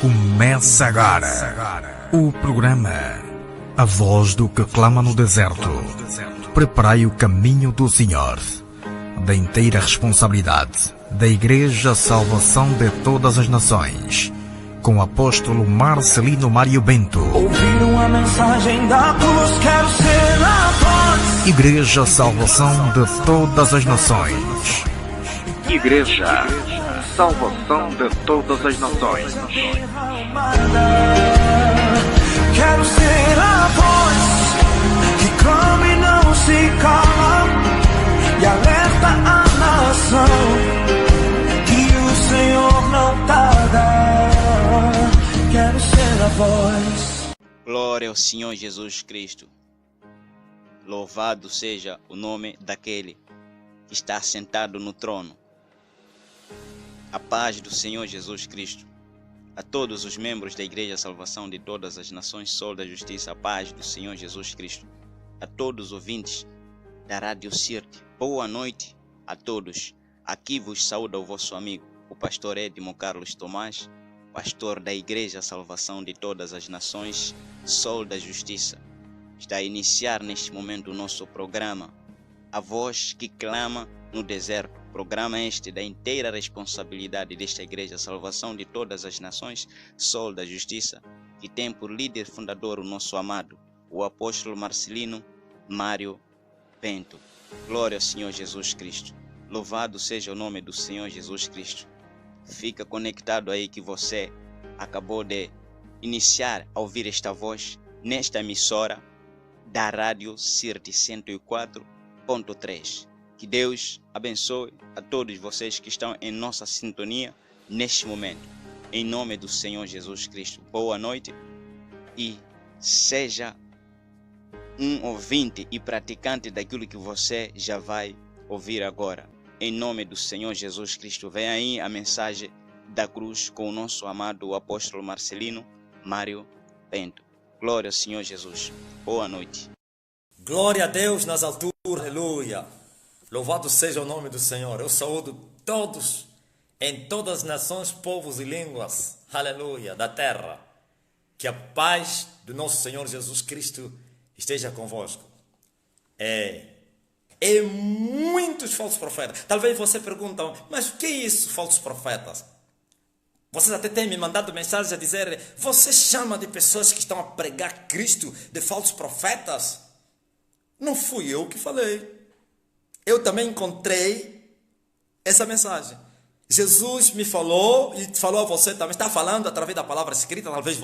Começa agora o programa A Voz do que Clama no Deserto. Preparai o caminho do Senhor. Da inteira responsabilidade da Igreja Salvação de Todas as Nações, com o apóstolo Marcelino Mário Bento. Ouviram a mensagem da cruz, quero ser a voz. Igreja Salvação de Todas as Nações. Igreja Salvação de Todas as Nações. Quero ser a voz que clama e não se cala e alerta a nação que o Senhor não tarda. Quero ser a voz. Glória ao Senhor Jesus Cristo. Louvado seja o nome daquele que está sentado no trono. A paz do Senhor Jesus Cristo. A todos os membros da Igreja Salvação de Todas as Nações, Sol da Justiça, a paz do Senhor Jesus Cristo. A todos os ouvintes da Rádio Sirte, boa noite a todos. Aqui vos saúda o vosso amigo, o pastor Edmo Carlos Tomás, pastor da Igreja Salvação de Todas as Nações, Sol da Justiça. Está a iniciar neste momento o nosso programa, A Voz que Clama no Deserto. Programa este da inteira responsabilidade desta Igreja Salvação de Todas as Nações, Sol da Justiça, que tem por líder fundador o nosso amado, o apóstolo Marcelino Mário Bento. Glória ao Senhor Jesus Cristo. Louvado seja o nome do Senhor Jesus Cristo. Fica conectado aí que você acabou de iniciar a ouvir esta voz nesta emissora da Rádio Sirte 104.3. Que Deus abençoe a todos vocês que estão em nossa sintonia neste momento. Em nome do Senhor Jesus Cristo. Boa noite e seja um ouvinte e praticante daquilo que você já vai ouvir agora. Em nome do Senhor Jesus Cristo. Vem aí a mensagem da cruz com o nosso amado apóstolo Marcelino Mário Bento. Glória ao Senhor Jesus. Boa noite. Glória a Deus nas alturas. Aleluia. Louvado seja o nome do Senhor. Eu saúdo todos, em todas as nações, povos e línguas, aleluia, da terra. Que a paz do nosso Senhor Jesus Cristo esteja convosco. Muitos falsos profetas. Talvez você pergunte, mas o que é isso, falsos profetas? Vocês até têm me mandado mensagens a dizer, você chama de pessoas que estão a pregar Cristo de falsos profetas? Não fui eu que falei. Eu também encontrei essa mensagem. Jesus me falou e falou a você também. Está falando através da palavra escrita. Talvez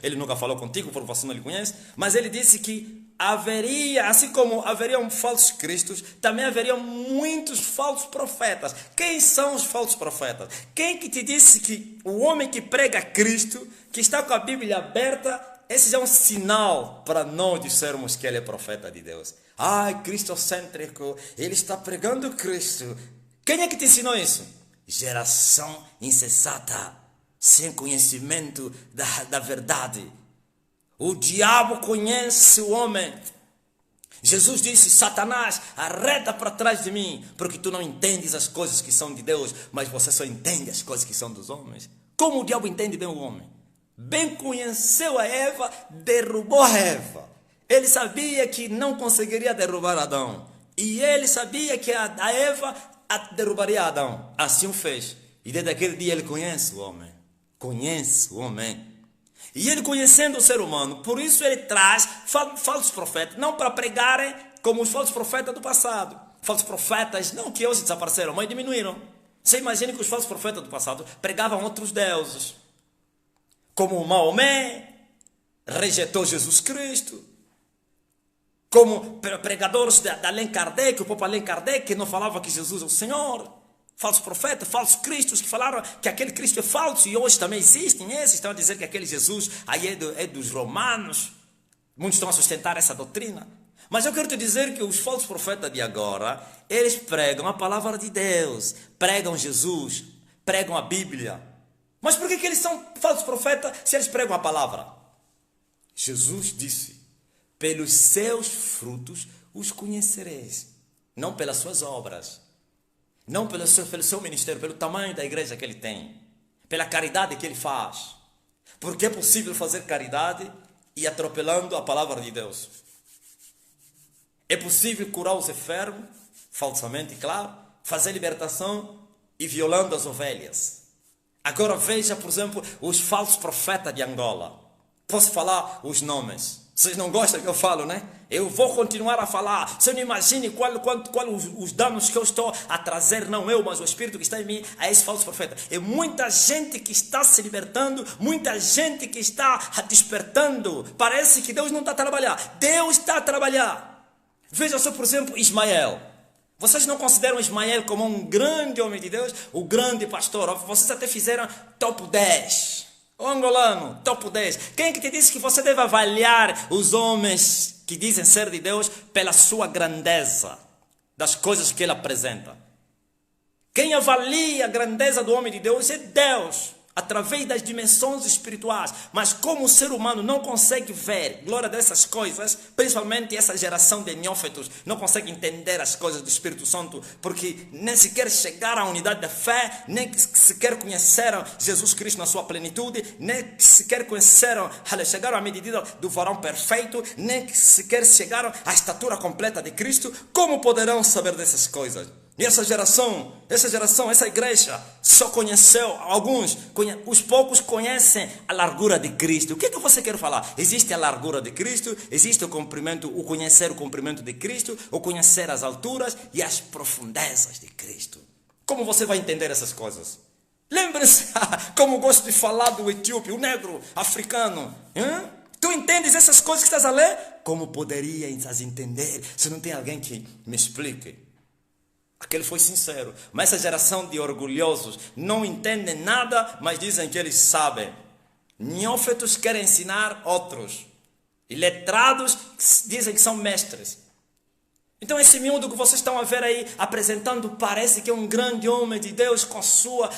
ele nunca falou contigo, porque você não lhe conhece. Mas ele disse que haveria, assim como haveriam falsos cristos, também haveriam muitos falsos profetas. Quem são os falsos profetas? Quem que te disse que o homem que prega Cristo, que está com a Bíblia aberta, esse já é um sinal para nós dissermos que ele é profeta de Deus. Cristocêntrico, ele está pregando Cristo. Quem é que te ensinou isso? Geração insensata, sem conhecimento da verdade. O diabo conhece o homem. Jesus disse, Satanás, arreda para trás de mim, porque tu não entendes as coisas que são de Deus, mas você só entende as coisas que são dos homens. Como o diabo entende bem o homem? Bem conheceu a Eva, derrubou a Eva. Ele sabia que não conseguiria derrubar Adão. E ele sabia que a Eva derrubaria Adão. Assim o fez. E desde aquele dia ele conhece o homem. Conhece o homem. E ele conhecendo o ser humano, por isso ele traz falsos profetas. Não para pregarem como os falsos profetas do passado. Falsos profetas, não que hoje desapareceram, mas diminuíram. Você imagina que os falsos profetas do passado pregavam outros deuses. Como Maomé rejeitou Jesus Cristo. Como pregadores da Allan Kardec, o Papa Allan Kardec, que não falava que Jesus é o Senhor. Falsos profetas, falsos cristos, que falaram que aquele Cristo é falso. E hoje também existem esses, estão a dizer que aquele Jesus aí é dos romanos. Muitos estão a sustentar essa doutrina. Mas eu quero te dizer que os falsos profetas de agora, eles pregam a palavra de Deus, pregam Jesus, pregam a Bíblia. Mas por que eles são falsos profetas se eles pregam a palavra? Jesus disse, pelos seus frutos os conhecereis. Não pelas suas obras. Não pelo seu ministério, pelo tamanho da igreja que ele tem. Pela caridade que ele faz. Porque é possível fazer caridade e atropelando a palavra de Deus. É possível curar os enfermos, falsamente, claro, fazer libertação e violando as ovelhas. Agora veja, por exemplo, os falsos profetas de Angola. Posso falar os nomes? Vocês não gostam que eu falo, né? Eu vou continuar a falar. Você não imagine qual os danos que eu estou a trazer, não eu, mas o Espírito que está em mim, a esse falso profeta. É muita gente que está se libertando, muita gente que está despertando. Parece que Deus não está a trabalhar. Deus está a trabalhar. Veja só, por exemplo, Ismael. Vocês não consideram Ismael como um grande homem de Deus? O grande pastor? Vocês até fizeram top 10. O angolano, top 10. Quem é que te disse que você deve avaliar os homens que dizem ser de Deus pela sua grandeza, das coisas que ele apresenta? Quem avalia a grandeza do homem de Deus é Deus, através das dimensões espirituais. Mas como o ser humano não consegue ver glória dessas coisas, principalmente essa geração de neófitos, não consegue entender as coisas do Espírito Santo, porque nem sequer chegaram à unidade da fé, nem sequer conheceram Jesus Cristo na sua plenitude, nem sequer conheceram, chegaram à medida do varão perfeito, nem sequer chegaram à estatura completa de Cristo. Como poderão saber dessas coisas? E essa geração, essa igreja só conheceu alguns, os poucos conhecem a largura de Cristo. O que é que você quer falar? Existe a largura de Cristo, existe o comprimento, o conhecer o comprimento de Cristo, o conhecer as alturas e as profundezas de Cristo. Como você vai entender essas coisas? Lembre-se, como gosto de falar do etíope, o negro africano. Tu entendes essas coisas que estás a ler? Como poderias entender se não tem alguém que me explique? Aquele foi sincero. Mas essa geração de orgulhosos não entendem nada, mas dizem que eles sabem. Neófitos querem ensinar outros. E letrados dizem que são mestres. Então esse miúdo que vocês estão a ver aí apresentando parece que é um grande homem de Deus com sua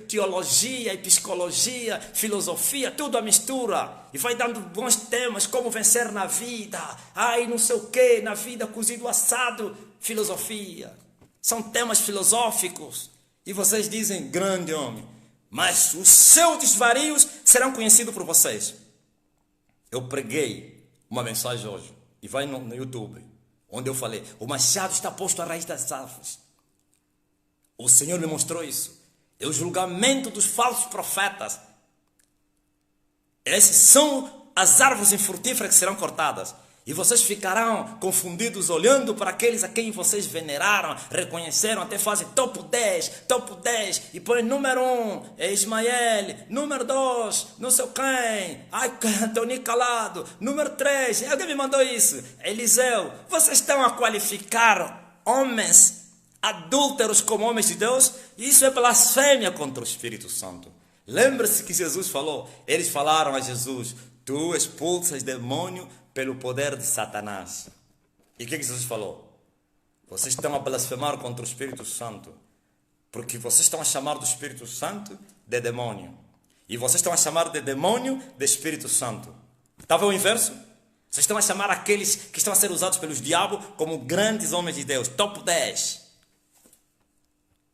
teologia e psicologia, filosofia, tudo a mistura. E vai dando bons temas, como vencer na vida. Ai, não sei o que, na vida cozido assado. Filosofia. São temas filosóficos. E vocês dizem grande homem. Mas os seus desvarios serão conhecidos por vocês. Eu preguei uma mensagem hoje. E vai no YouTube. Onde eu falei, o machado está posto à raiz das árvores. O Senhor me mostrou isso. É o julgamento dos falsos profetas. Essas são as árvores infrutíferas que serão cortadas. E vocês ficarão confundidos olhando para aqueles a quem vocês veneraram, reconheceram, até fazem top 10, e põe número 1, é Ismael, número 2, não sei quem, ai, Tony Calado, número 3, alguém me mandou isso, Eliseu. Vocês estão a qualificar homens adúlteros como homens de Deus? Isso é blasfêmia contra o Espírito Santo. Lembre-se que Jesus falou, eles falaram a Jesus, tu expulsas demônio pelo poder de Satanás. E o que Jesus falou? Vocês estão a blasfemar contra o Espírito Santo, porque vocês estão a chamar do Espírito Santo de demônio, e vocês estão a chamar de demônio de Espírito Santo. Estava o inverso? Vocês estão a chamar aqueles que estão a ser usados pelos diabos como grandes homens de Deus, top 10.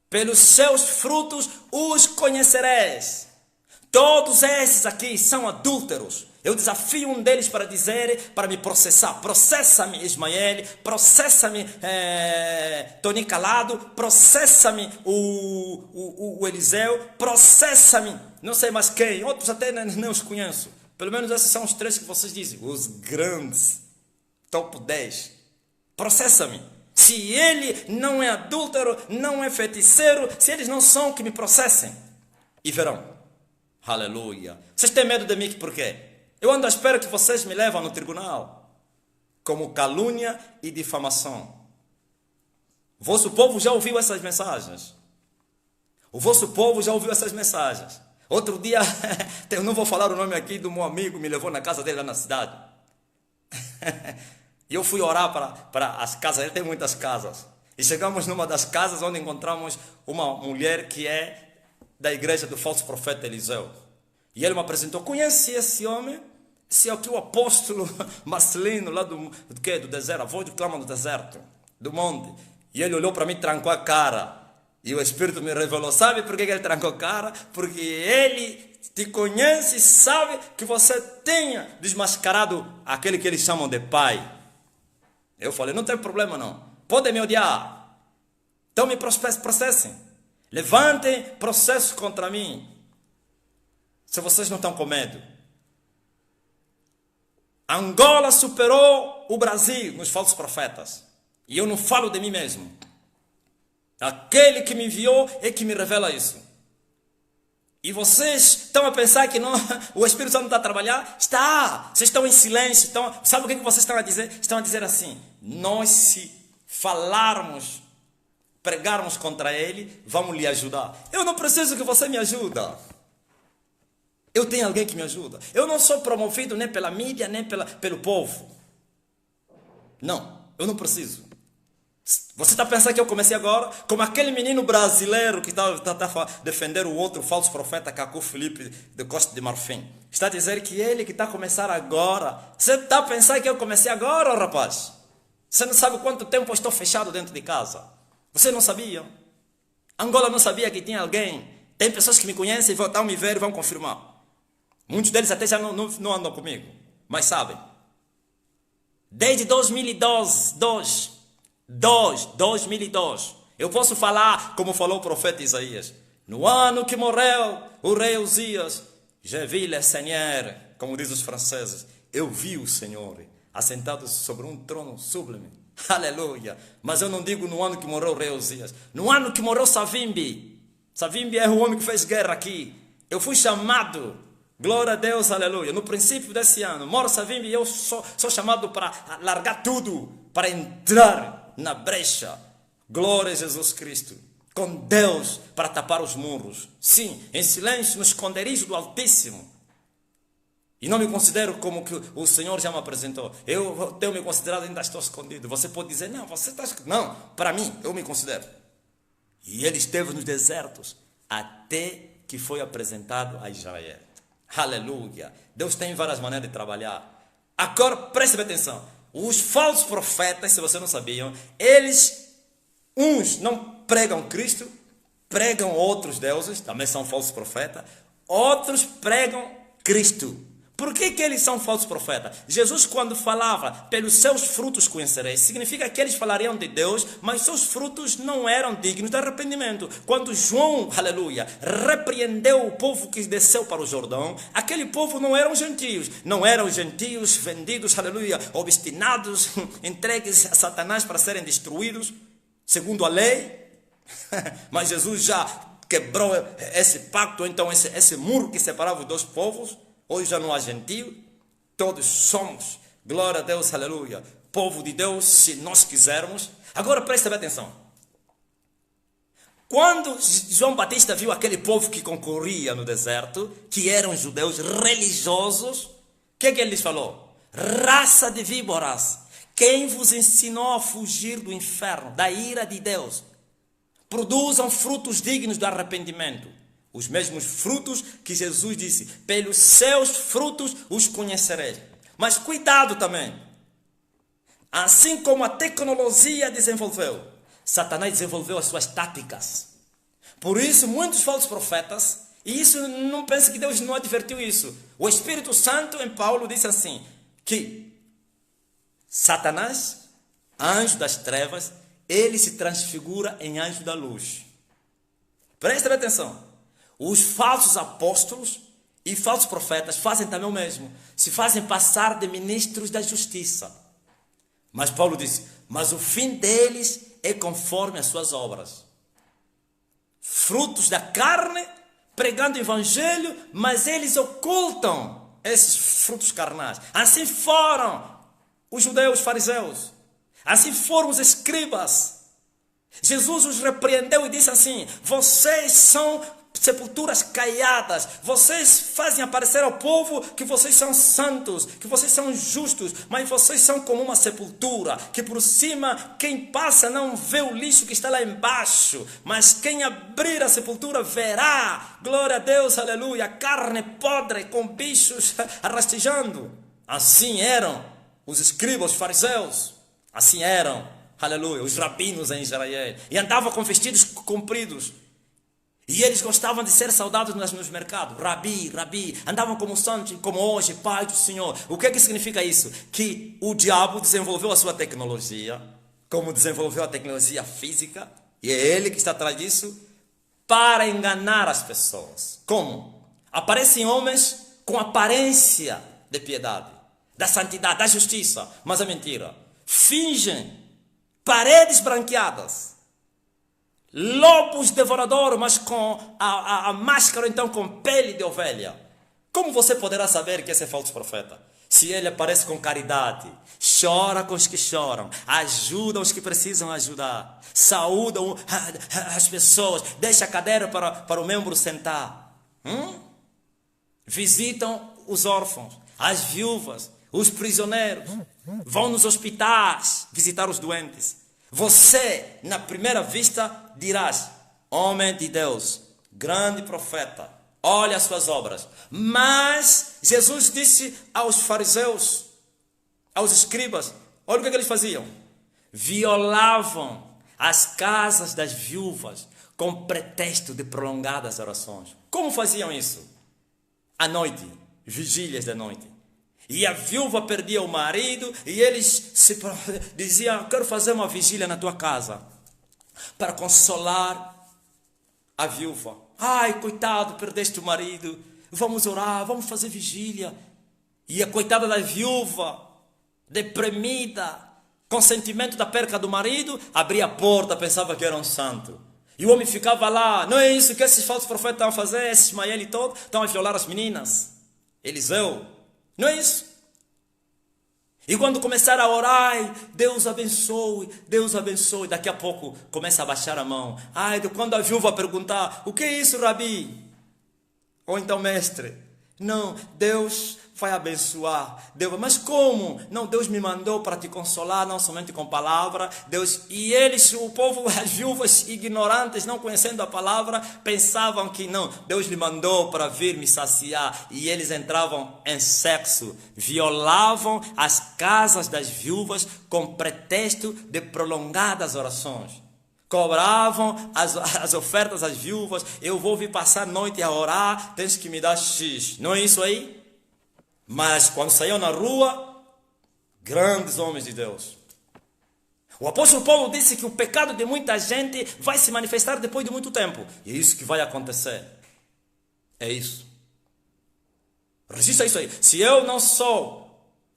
Pelos seus frutos os conhecereis. Todos esses aqui são adúlteros. Eu desafio um deles para dizer, para me processar. Processa-me, Ismael. Processa-me, Tony Calado. Processa-me, o Eliseu. Processa-me, não sei mais quem. Outros até nem os conheço. Pelo menos esses são os 3 que vocês dizem. Os grandes. Top 10. Processa-me. Se ele não é adúltero, não é feiticeiro, se eles não são, que me processem. E verão. Aleluia. Vocês têm medo de mim por quê? Eu ando à espera que vocês me levam no tribunal. Como calúnia e difamação. O vosso povo já ouviu essas mensagens. O vosso povo já ouviu essas mensagens. Outro dia, eu não vou falar o nome aqui do meu amigo, me levou na casa dele lá na cidade. E eu fui orar para as casas, ele tem muitas casas. E chegamos numa das casas onde encontramos uma mulher que é da igreja do falso profeta Eliseu. E ele me apresentou, conhece esse homem? Esse é aqui o apóstolo Marcelino, lá do deserto, a voz do clama do deserto, do monte. E ele olhou para mim, trancou a cara. E o Espírito me revelou. Sabe por que ele trancou a cara? Porque ele te conhece e sabe que você tenha desmascarado aquele que eles chamam de pai. Eu falei, não tem problema não. Podem me odiar. Então me processem. Levantem processos contra mim. Se vocês não estão com medo. Angola superou o Brasil nos falsos profetas. E eu não falo de mim mesmo. Aquele que me enviou é que me revela isso. E vocês estão a pensar que não, o Espírito Santo não está a trabalhar? Está! Vocês estão em silêncio. Sabe o que vocês estão a dizer? Estão a dizer assim, nós se falarmos, pregarmos contra ele, vamos lhe ajudar. Eu não preciso que você me ajude. Eu tenho alguém que me ajuda. Eu não sou promovido nem pela mídia, nem pelo povo. Não, eu não preciso. Você está pensando que eu comecei agora? Como aquele menino brasileiro que está defendendo o outro falso profeta, Cacu Felipe de Costa de Marfim. Está a dizer que ele que está a começar agora. Você está a pensar que eu comecei agora, rapaz? Você não sabe quanto tempo eu estou fechado dentro de casa. Você não sabia? Angola não sabia que tinha alguém. Tem pessoas que me conhecem, vão me ver e vão confirmar. Muitos deles até já não andam comigo, mas sabem. Desde 2002, eu posso falar como falou o profeta Isaías. No ano que morreu o rei Uzias, je vis le Seigneur, como diz os franceses, eu vi o Senhor assentado sobre um trono sublime. Aleluia. Mas eu não digo no ano que morreu o rei Uzias. No ano que morreu Savimbi. Savimbi é o homem que fez guerra aqui. Eu fui chamado. Glória a Deus, aleluia. No princípio desse ano, moro Savimbi e eu sou chamado para largar tudo, para entrar na brecha. Glória a Jesus Cristo. Com Deus para tapar os muros. Sim, em silêncio, no esconderijo do Altíssimo. E não me considero como que o Senhor já me apresentou. Eu tenho me considerado, ainda estou escondido. Você pode dizer, não, você está escondido. Não, para mim, eu me considero. E ele esteve nos desertos até que foi apresentado a Israel. Aleluia. Deus tem várias maneiras de trabalhar. Agora, preste atenção. Os falsos profetas, se você não sabia, uns não pregam Cristo, pregam outros deuses, também são falsos profetas. Outros pregam Cristo. Por que eles são falsos profetas? Jesus, quando falava, pelos seus frutos conhecereis, significa que eles falariam de Deus, mas seus frutos não eram dignos de arrependimento. Quando João, aleluia, repreendeu o povo que desceu para o Jordão, aquele povo não eram gentios vendidos, aleluia, obstinados, entregues a Satanás para serem destruídos, segundo a lei. Mas Jesus já quebrou esse pacto, então esse muro que separava os dois povos. Hoje já não há gentio, todos somos, glória a Deus, aleluia, povo de Deus, se nós quisermos. Agora preste atenção. Quando João Batista viu aquele povo que concorria no deserto, que eram judeus religiosos, o que ele lhes falou? Raça de víboras, quem vos ensinou a fugir do inferno, da ira de Deus? Produzam frutos dignos do arrependimento. Os mesmos frutos que Jesus disse, pelos seus frutos os conhecereis. Mas cuidado também. Assim como a tecnologia desenvolveu, Satanás desenvolveu as suas táticas. Por isso, muitos falsos profetas, e isso não pense que Deus não advertiu isso. O Espírito Santo em Paulo disse assim, que Satanás, anjo das trevas, ele se transfigura em anjo da luz. Preste atenção. Os falsos apóstolos e falsos profetas fazem também o mesmo. Se fazem passar de ministros da justiça. Mas Paulo disse, mas o fim deles é conforme as suas obras. Frutos da carne, pregando o evangelho, mas eles ocultam esses frutos carnais. Assim foram os judeus fariseus. Assim foram os escribas. Jesus os repreendeu e disse assim, vocês são sepulturas caiadas, vocês fazem aparecer ao povo que vocês são santos, que vocês são justos, mas vocês são como uma sepultura, que por cima quem passa não vê o lixo que está lá embaixo, mas quem abrir a sepultura verá, glória a Deus, aleluia, carne podre com bichos rastejando. Assim eram os escribas, os fariseus, assim eram Aleluia. Os rabinos em Israel. E andavam com vestidos compridos. E eles gostavam de ser saudados nos mercados. Rabi, Rabi. Andavam como santos, como hoje, Pai do Senhor. O que significa isso? Que o diabo desenvolveu a sua tecnologia, como desenvolveu a tecnologia física, e é ele que está atrás disso, para enganar as pessoas. Como? Aparecem homens com aparência de piedade, da santidade, da justiça, mas é mentira. Fingem paredes branqueadas, lobos devoradores, mas com a máscara, então, com pele de ovelha. Como você poderá saber que esse é falso profeta? Se ele aparece com caridade, chora com os que choram, ajuda os que precisam ajudar, saúda as pessoas, deixa a cadeira para o membro sentar. Visitam os órfãos, as viúvas, os prisioneiros, vão nos hospitais visitar os doentes. Você, na primeira vista, dirás: homem de Deus, grande profeta, olha as suas obras. Mas Jesus disse aos fariseus, aos escribas, olha o que eles faziam. Violavam as casas das viúvas com pretexto de prolongadas orações. Como faziam isso? À noite, vigílias da noite. E a viúva perdia o marido e eles diziam: quero fazer uma vigília na tua casa para consolar a viúva. Ai, coitado, perdeste o marido, vamos orar, vamos fazer vigília. E a coitada da viúva, deprimida, com sentimento da perca do marido, abria a porta, pensava que era um santo. E o homem ficava lá. Não é isso que esses falsos profetas estão a fazer, esses Ismael e todos, estão a violar as meninas. Eliseu. Não é isso? E quando começar a orar, Deus abençoe, Deus abençoe. Daqui a pouco começa a baixar a mão. Ai, quando a viúva perguntar: o que é isso, Rabi? Ou então, mestre? Não, Deus vai abençoar. Deus, mas como? Não, Deus me mandou para te consolar, não somente com palavra. Deus, e eles, o povo, as viúvas ignorantes, não conhecendo a palavra, pensavam que não, Deus lhe mandou para vir me saciar. E eles entravam em sexo, violavam as casas das viúvas com pretexto de prolongadas orações. Cobravam as ofertas às viúvas. Eu vou vir passar a noite a orar, tens que me dar X. Não é isso aí? Mas quando saíam na rua, grandes homens de Deus. O apóstolo Paulo disse que o pecado de muita gente vai se manifestar depois de muito tempo. E é isso que vai acontecer. É isso. Resista isso aí. Se eu não sou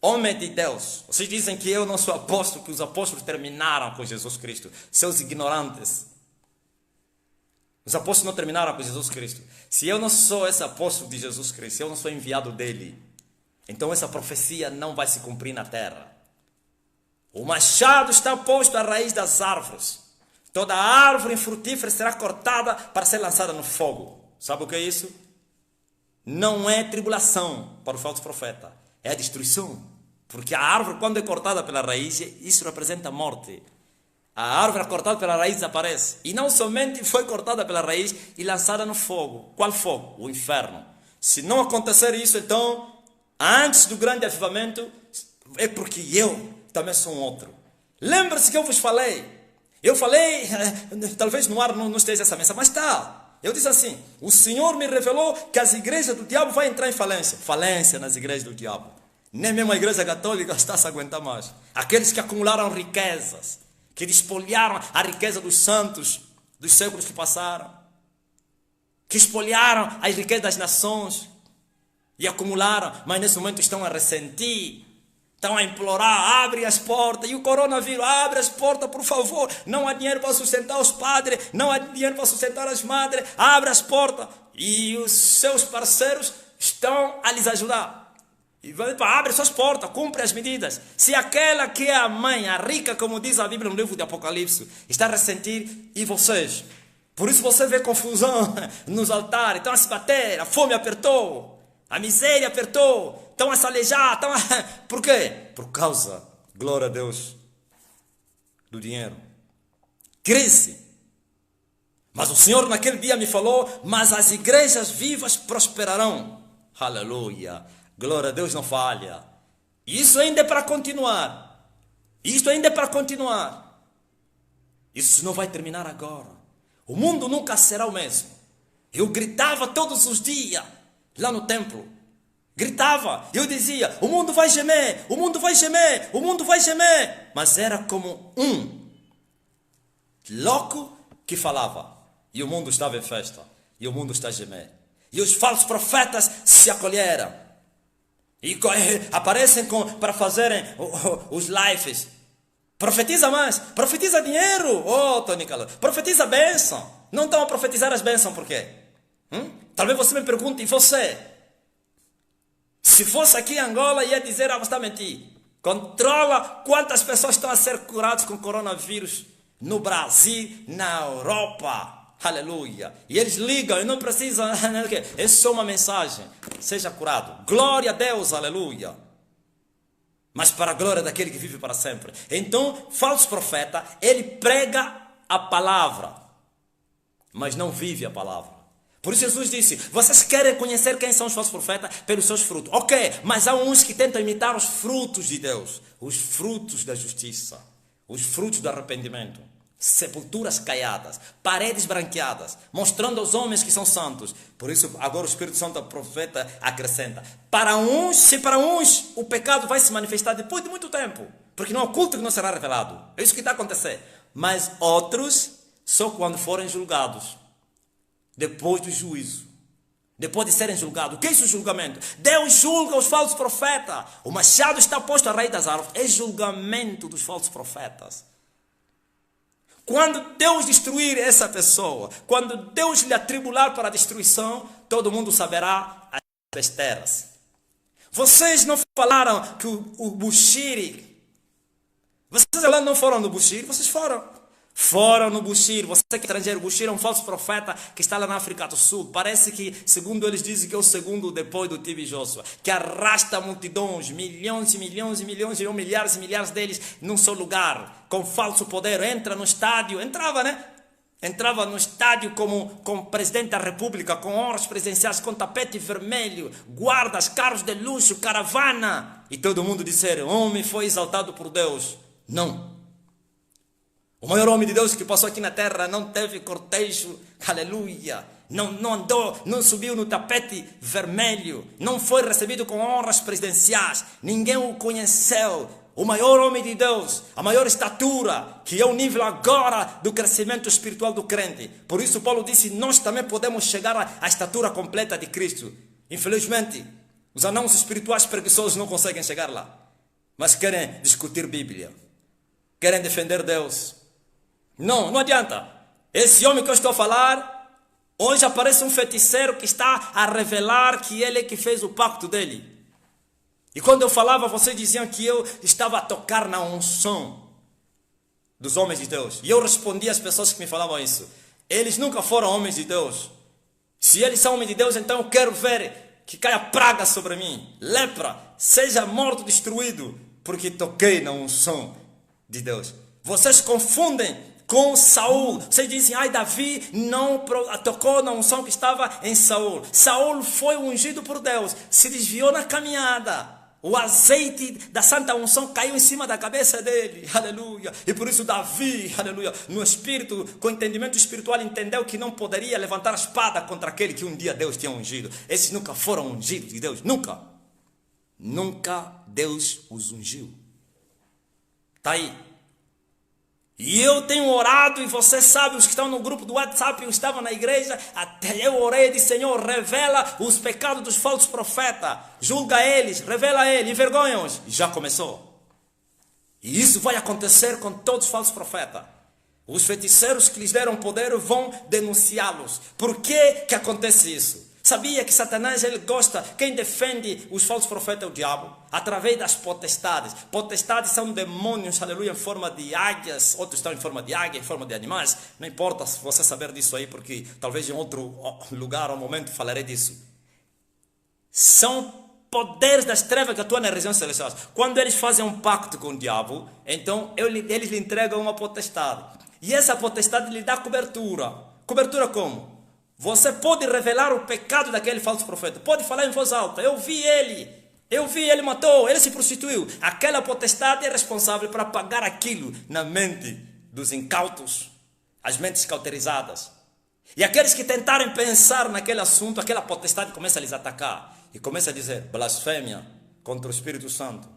homem de Deus, vocês dizem que eu não sou apóstolo, que os apóstolos terminaram com Jesus Cristo. Seus ignorantes. Os apóstolos não terminaram com Jesus Cristo. Se eu não sou esse apóstolo de Jesus Cristo, se eu não sou enviado dele, então essa profecia não vai se cumprir na terra. O machado está posto à raiz das árvores. Toda árvore infrutífera será cortada para ser lançada no fogo. Sabe o que é isso? Não é tribulação para o falso profeta. É a destruição. Porque a árvore, quando é cortada pela raiz, isso representa a morte. A árvore cortada pela raiz desaparece. E não somente foi cortada pela raiz e lançada no fogo. Qual fogo? O inferno. Se não acontecer isso, então, antes do grande avivamento, é porque eu também sou um outro. Lembre-se que eu vos falei. Eu falei, talvez no ar não esteja essa mensagem, mas está. Eu disse assim: o Senhor me revelou que as igrejas do diabo vão entrar em falência. Falência nas igrejas do diabo. Nem mesmo a igreja católica está a se aguentar mais. Aqueles que acumularam riquezas, que despoliaram a riqueza dos santos dos séculos que passaram, que espoliaram as riquezas das nações e acumularam, mas nesse momento estão a ressentir, estão a implorar: abre as portas. E o coronavírus: abre as portas, por favor. Não há dinheiro para sustentar os padres, não há dinheiro para sustentar as madres. Abre as portas. E os seus parceiros estão a lhes ajudar. E abre suas portas, cumpre as medidas. Se aquela que é a mãe, a rica, como diz a Bíblia no livro de Apocalipse, está a ressentir, e vocês? Por isso você vê confusão nos altares, estão a se bater, a fome apertou, a miséria apertou, estão a se alejar, estão a... Por quê? Por causa, glória a Deus, do dinheiro. Crise. Mas o Senhor naquele dia me falou: mas as igrejas vivas prosperarão. Aleluia. Glória a Deus, não falha. Isso ainda é para continuar. Isto ainda é para continuar. Isso não vai terminar agora. O mundo nunca será o mesmo. Eu gritava todos os dias lá no templo. Gritava, eu dizia, o mundo vai gemer, o mundo vai gemer, o mundo vai gemer. Mas era como um louco que falava. E o mundo estava em festa. E o mundo está a gemer. E os falsos profetas se acolheram. E aparecem para fazerem os lives. Profetiza mais, profetiza dinheiro. Oh, Tony Calor, profetiza bênção. Não estão a profetizar as bênçãos por quê? Talvez você me pergunte, e você? Se fosse aqui em Angola, ia dizer, você está mentindo. Controla quantas pessoas estão a ser curadas com coronavírus no Brasil, na Europa. Aleluia. E eles ligam, e não precisam. É só uma mensagem. Seja curado. Glória a Deus, aleluia. Mas para a glória daquele que vive para sempre. Então, falso profeta, ele prega a palavra, mas não vive a palavra. Por isso Jesus disse, vocês querem conhecer quem são os falsos profetas? Pelos seus frutos. Ok, mas há uns que tentam imitar os frutos de Deus. Os frutos da justiça. Os frutos do arrependimento. Sepulturas caiadas, paredes branqueadas, mostrando aos homens que são santos. Por isso agora o Espírito Santo, o profeta, acrescenta. Se para uns o pecado vai se manifestar depois de muito tempo, porque não há culto que não será revelado. É isso que está acontecendo. Mas outros, só quando forem julgados. Depois do juízo. Depois de serem julgados. O que é esse julgamento? Deus julga os falsos profetas. O machado está posto à raiz das árvores. É julgamento dos falsos profetas. Quando Deus destruir essa pessoa, quando Deus lhe atribular para a destruição, todo mundo saberá as besteiras. Vocês não falaram que o Bushiri, vocês não foram no Bushiri, vocês foram. Foram no Bushiri. Você que é estrangeiro, Bushiri é um falso profeta que está lá na África do Sul. Parece que, segundo eles dizem, que é o segundo depois do TB Joshua, que arrasta multidões, milhões e milhões e milhões, ou milhares e milhares deles num só lugar, com falso poder. Entra no estádio, entrava no estádio como presidente da república, com honras presidenciais, com tapete vermelho, guardas, carros de luxo, caravana. E todo mundo disser, homem foi exaltado por Deus. Não. O maior homem de Deus que passou aqui na terra não teve cortejo, aleluia. Não andou, não subiu no tapete vermelho, não foi recebido com honras presidenciais. Ninguém o conheceu. O maior homem de Deus, a maior estatura, que é o nível agora do crescimento espiritual do crente. Por isso Paulo disse, nós também podemos chegar à estatura completa de Cristo. Infelizmente, os anãos espirituais preguiçosos não conseguem chegar lá. Mas querem discutir Bíblia. Querem defender Deus. Não adianta. Esse homem que eu estou a falar, hoje aparece um feiticeiro que está a revelar que ele é que fez o pacto dele. E quando eu falava, vocês diziam que eu estava a tocar na unção dos homens de Deus. E eu respondia às pessoas que me falavam isso. Eles nunca foram homens de Deus. Se eles são homens de Deus, então eu quero ver que caia praga sobre mim. Lepra, seja morto, destruído, porque toquei na unção de Deus. Vocês confundem com Saul. Vocês dizem, Davi não tocou na unção que estava em Saul. Saul foi ungido por Deus, se desviou na caminhada. O azeite da santa unção caiu em cima da cabeça dele, aleluia. E por isso Davi, aleluia, no espírito, com entendimento espiritual, entendeu que não poderia levantar a espada contra aquele que um dia Deus tinha ungido. Esses nunca foram ungidos de Deus, nunca. Nunca Deus os ungiu. Está aí. E eu tenho orado, e você sabe, os que estão no grupo do WhatsApp, eu estava na igreja, até eu orei e disse, Senhor, revela os pecados dos falsos profetas, julga eles, revela eles, envergonha-os. E já começou. E isso vai acontecer com todos os falsos profetas. Os feiticeiros que lhes deram poder vão denunciá-los. Por que acontece isso? Sabia que Satanás, ele gosta, quem defende os falsos profetas é o diabo, através das potestades. Potestades são demônios, aleluia, em forma de águias, outros estão em forma de águia, em forma de animais. Não importa se você saber disso aí, porque talvez em outro lugar ou momento falarei disso. São poderes das trevas que atuam nas regiões celestiais. Quando eles fazem um pacto com o diabo, então eles lhe entregam uma potestade. E essa potestade lhe dá cobertura. Cobertura como? Você pode revelar o pecado daquele falso profeta. Pode falar em voz alta. Eu vi, ele matou, ele se prostituiu. Aquela potestade é responsável para apagar aquilo na mente dos incautos, as mentes cauterizadas. E aqueles que tentarem pensar naquele assunto, aquela potestade começa a lhes atacar. E começa a dizer, blasfêmia contra o Espírito Santo.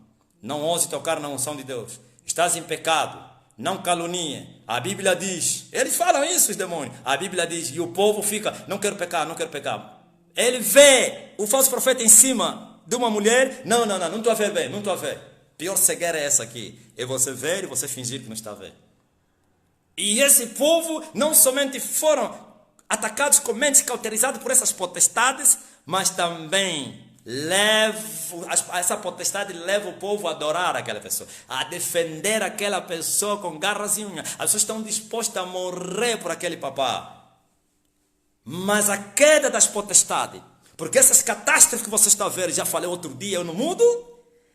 Não ouse tocar na unção de Deus. Estás em pecado. Não calunie. A Bíblia diz. Eles falam isso, os demônios. A Bíblia diz. E o povo fica, não quero pecar, não quero pecar. Ele vê o falso profeta em cima de uma mulher. Não estou a ver bem, não estou a ver. Pior cegueira é essa aqui. É você ver e você fingir que não está a ver. E esse povo não somente foram atacados com mentes cauterizadas por essas potestades, mas também essa potestade leva o povo a adorar aquela pessoa, a defender aquela pessoa com garras e unhas. As pessoas estão dispostas a morrer por aquele papá. Mas a queda das potestades, porque essas catástrofes que você está a ver, já falei outro dia no mundo,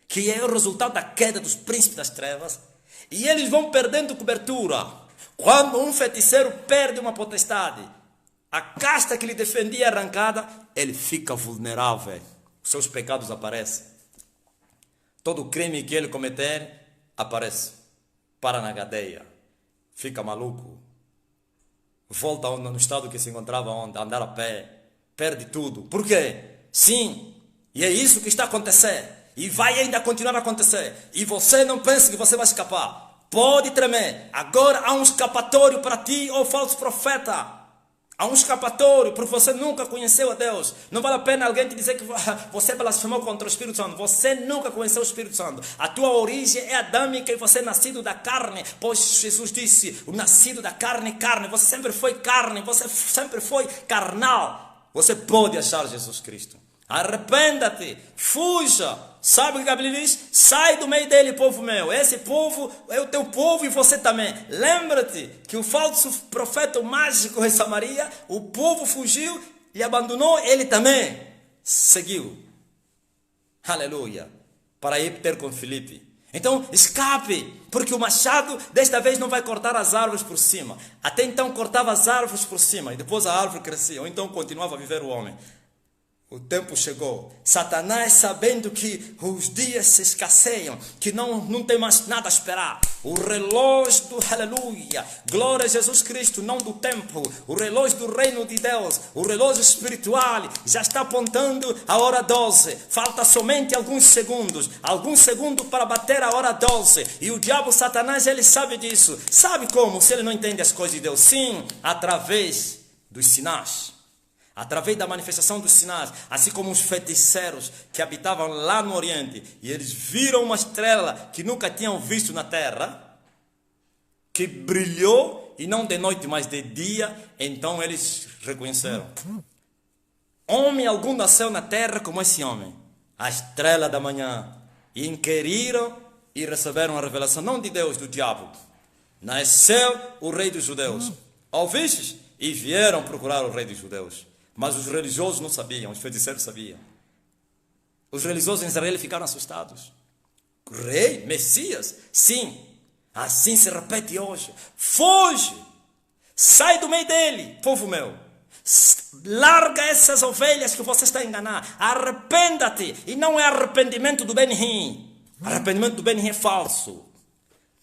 que é o resultado da queda dos príncipes das trevas, e eles vão perdendo cobertura. Quando um feiticeiro perde uma potestade, a casta que lhe defendia é arrancada, ele fica vulnerável. Seus pecados aparecem. Todo crime que ele cometer, aparece. Para na cadeia. Fica maluco. Volta no estado que se encontrava onde, andar a pé. Perde tudo. Por quê? Sim. E é isso que está a acontecer. E vai ainda continuar a acontecer. E você não pense que você vai escapar. Pode tremer. Agora há um escapatório para ti, ó falso profeta. Há um escapatório, porque você nunca conheceu a Deus. Não vale a pena alguém te dizer que você blasfemou contra o Espírito Santo. Você nunca conheceu o Espírito Santo. A tua origem é adâmica e você é nascido da carne. Pois Jesus disse, o nascido da carne, carne. Você sempre foi carne, você sempre foi carnal. Você pode achar Jesus Cristo. Arrependa-te, fuja. Sabe o que a Bíblia diz? Sai do meio dele, povo meu. Esse povo é o teu povo e você também. Lembra-te que o falso profeta mágico em Samaria, o povo fugiu e abandonou, ele também seguiu. Aleluia. Para ir ter com Filipe. Então escape, porque o machado desta vez não vai cortar as árvores por cima. Até então cortava as árvores por cima e depois a árvore crescia. Ou então continuava a viver o homem. O tempo chegou. Satanás, sabendo que os dias se escasseiam, que não tem mais nada a esperar. O relógio do aleluia, glória a Jesus Cristo, não do tempo. O relógio do reino de Deus, o relógio espiritual, já está apontando a hora 12. Falta somente alguns segundos para bater a hora 12. E o diabo, Satanás, ele sabe disso. Sabe como? Se ele não entende as coisas de Deus. Sim, através dos sinais. Através da manifestação dos sinais, assim como os feiticeiros que habitavam lá no Oriente, e eles viram uma estrela que nunca tinham visto na terra, que brilhou, e não de noite, mas de dia, então eles reconheceram. Homem algum nasceu na terra como esse homem, a estrela da manhã, e inquiriram e receberam a revelação, não de Deus, do diabo. Nasceu o rei dos judeus. Ouvistes? E vieram procurar o rei dos judeus. Mas os religiosos não sabiam, os feiticeiros sabiam. Os religiosos em Israel ficaram assustados. Rei, Messias? Sim. Assim se repete hoje. Foge. Sai do meio dele, povo meu. Larga essas ovelhas que você está a enganar. Arrependa-te. E não é arrependimento do Benihim. Arrependimento do Benihim é falso.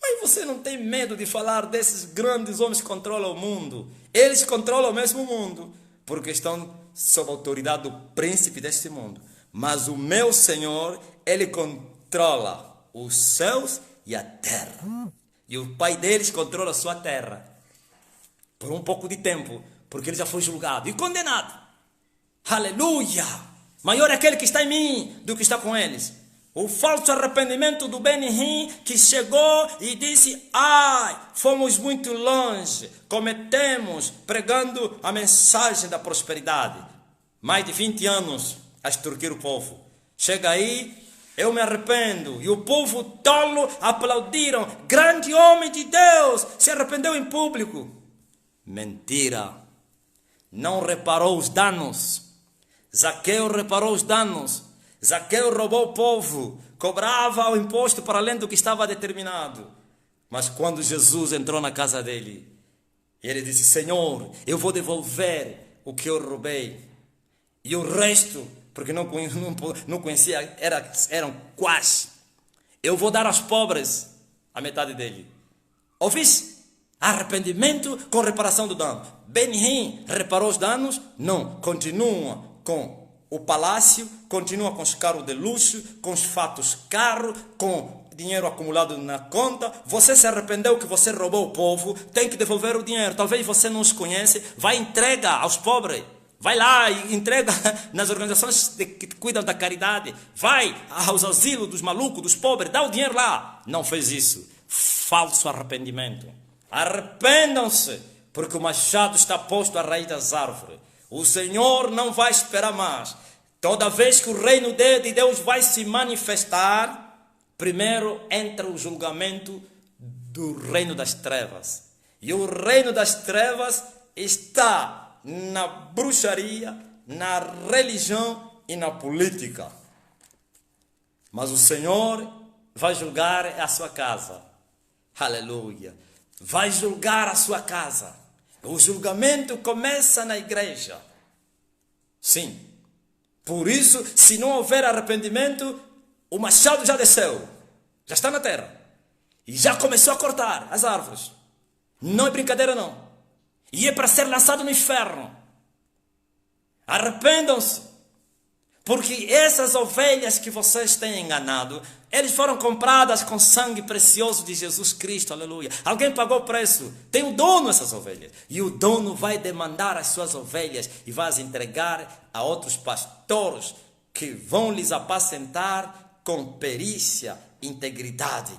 Mas você não tem medo de falar desses grandes homens que controlam o mundo. Eles controlam o mesmo mundo. Porque estão sob a autoridade do príncipe deste mundo. Mas o meu Senhor, Ele controla os céus e a terra. E o Pai deles controla a sua terra. Por um pouco de tempo. Porque ele já foi julgado e condenado. Aleluia! Maior é aquele que está em mim do que está com eles. O falso arrependimento do Benihim que chegou e disse, ai, fomos muito longe, cometemos, pregando a mensagem da prosperidade. Mais de 20 anos a extorquir o povo. Chega aí, eu me arrependo. E o povo tolo aplaudiram. Grande homem de Deus, se arrependeu em público. Mentira. Não reparou os danos. Zaqueu reparou os danos. Zaqueu roubou o povo, cobrava o imposto para além do que estava determinado. Mas quando Jesus entrou na casa dele, ele disse, Senhor, eu vou devolver o que eu roubei. E o resto, porque não conhecia, eram quase. Eu vou dar aos pobres a metade dele. Ouviste? Arrependimento com reparação do dano. Benihim reparou os danos? Não. Continua com o palácio, continua com os carros de luxo, com os fatos caros, com dinheiro acumulado na conta. Você se arrependeu que você roubou o povo, tem que devolver o dinheiro. Talvez você não os conhece, vai e entrega aos pobres. Vai lá e entrega nas organizações que cuidam da caridade. Vai aos asilos dos malucos, dos pobres, dá o dinheiro lá. Não fez isso. Falso arrependimento. Arrependam-se, porque o machado está posto à raiz das árvores. O Senhor não vai esperar mais. Toda vez que o reino de Deus vai se manifestar, primeiro entra o julgamento do reino das trevas. E o reino das trevas está na bruxaria, na religião e na política. Mas o Senhor vai julgar a sua casa. Aleluia. Vai julgar a sua casa. O julgamento começa na igreja. Sim. Por isso, se não houver arrependimento, o machado já desceu. Já está na terra. E já começou a cortar as árvores. Não é brincadeira, não. E é para ser lançado no inferno. Arrependam-se. Porque essas ovelhas que vocês têm enganado, eles foram compradas com sangue precioso de Jesus Cristo, aleluia. Alguém pagou o preço, tem um dono essas ovelhas. E o dono vai demandar as suas ovelhas e vai as entregar a outros pastores que vão lhes apacentar com perícia, integridade.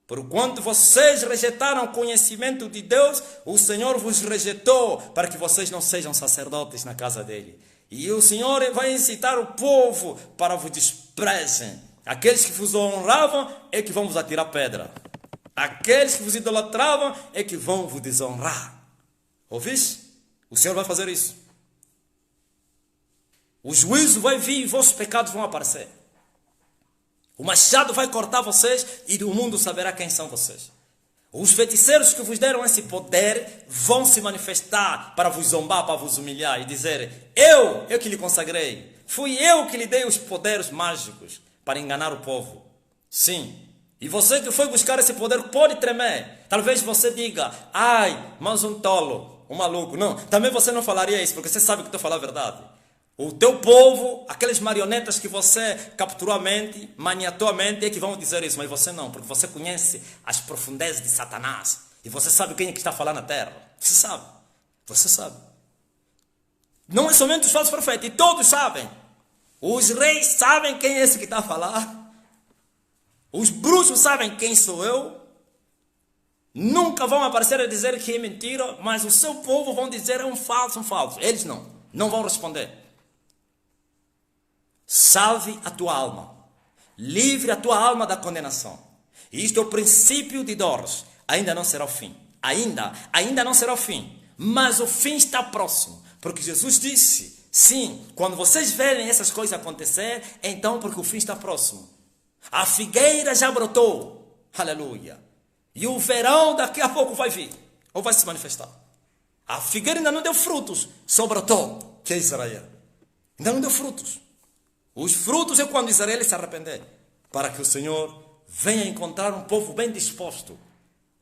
Porquanto vocês rejeitaram o conhecimento de Deus, o Senhor vos rejeitou para que vocês não sejam sacerdotes na casa dele. E o Senhor vai incitar o povo para vos desprezem. Aqueles que vos honravam é que vão vos atirar pedra. Aqueles que vos idolatravam é que vão vos desonrar. Ouviste? O Senhor vai fazer isso. O juízo vai vir e vossos pecados vão aparecer. O machado vai cortar vocês e o mundo saberá quem são vocês. Os feiticeiros que vos deram esse poder vão se manifestar para vos zombar, para vos humilhar e dizer: eu que lhe consagrei, fui eu que lhe dei os poderes mágicos para enganar o povo. Sim, e você que foi buscar esse poder pode tremer. Talvez você diga: ai, mas um tolo, um maluco. Não, também você não falaria isso, porque você sabe que estou falando a verdade. O teu povo, aqueles marionetas que você capturou a mente, maniatou a mente, é que vão dizer isso, mas você não, porque você conhece as profundezas de Satanás. E você sabe quem é que está falando na terra. Você sabe. Você sabe. Não é somente os falsos profetas, e todos sabem. Os reis sabem quem é esse que está a falar. Os bruxos sabem quem sou eu. Nunca vão aparecer a dizer que é mentira, mas o seu povo vão dizer é um falso, um falso. Eles não vão responder. Salve a tua alma, livre a tua alma da condenação. Isto é o princípio de dores. Ainda não será o fim. Ainda não será o fim. Mas o fim está próximo. Porque Jesus disse, sim, quando vocês verem essas coisas acontecer, então porque o fim está próximo. A figueira já brotou. Aleluia. E o verão daqui a pouco vai vir. Ou vai se manifestar. A figueira ainda não deu frutos. Só brotou. Que é Israel. Ainda não deu frutos. Os frutos é quando Israel se arrepender, para que o Senhor venha encontrar um povo bem disposto,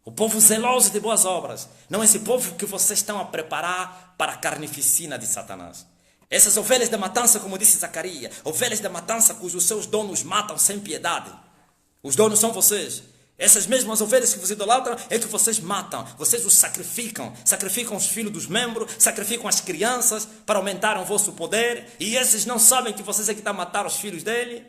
o povo zeloso de boas obras, não esse povo que vocês estão a preparar para a carnificina de Satanás. Essas ovelhas da matança, como disse Zacarias, ovelhas da matança cujos seus donos matam sem piedade. Os donos são vocês. Essas mesmas ovelhas que vos idolatram é que vocês matam, vocês os sacrificam os filhos dos membros, sacrificam as crianças para aumentar o vosso poder, e esses não sabem que vocês é que estão a matar os filhos dele,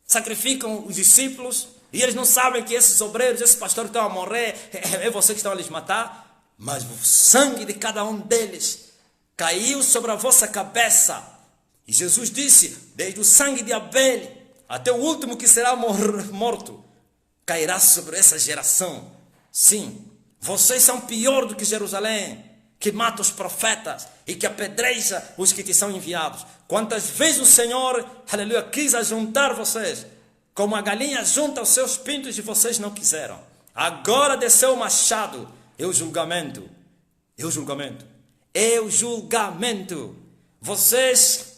sacrificam os discípulos, e eles não sabem que esses obreiros, esses pastores que estão a morrer, é vocês que estão a lhes matar, mas o sangue de cada um deles caiu sobre a vossa cabeça, e Jesus disse, desde o sangue de Abel até o último que será morto, cairá sobre essa geração. Sim, vocês são pior do que Jerusalém, que mata os profetas e que apedreja os que te são enviados. Quantas vezes o Senhor, aleluia, quis ajuntar vocês, como a galinha junta os seus pintos e vocês não quiseram. Agora desceu o machado, é o julgamento. É o julgamento. É o julgamento. Vocês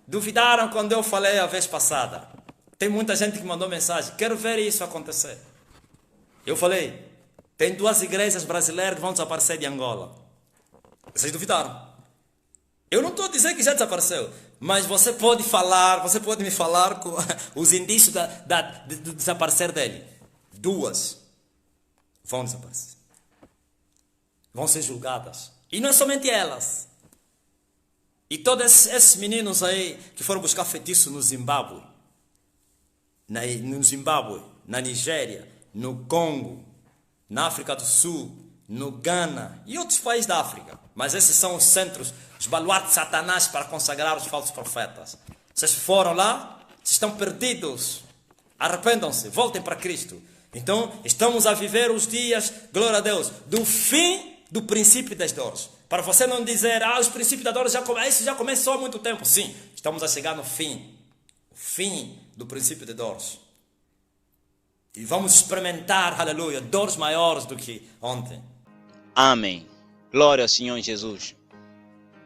duvidaram quando eu falei a vez passada. Tem muita gente que mandou mensagem, quero ver isso acontecer. Eu falei, Tem 2 igrejas brasileiras que vão desaparecer de Angola. Vocês duvidaram? Eu não estou a dizer que já desapareceu, mas você pode me falar com os indícios do desaparecer dele. 2 vão desaparecer. Vão ser julgadas. E não é somente elas. E todos esses meninos aí que foram buscar feitiço no Zimbábue, na Nigéria, no Congo, na África do Sul, no Ghana e outros países da África. Mas esses são os centros, os baluartes de Satanás para consagrar os falsos profetas. Vocês foram lá, vocês estão perdidos. Arrependam-se, voltem para Cristo. Então, estamos a viver os dias, glória a Deus, do fim do princípio das dores. Para você não dizer, os princípios da dor isso já começou há muito tempo. Sim, estamos a chegar no fim. O fim do princípio de dores. E vamos experimentar, aleluia, dores maiores do que ontem. Amém. Glória ao Senhor Jesus.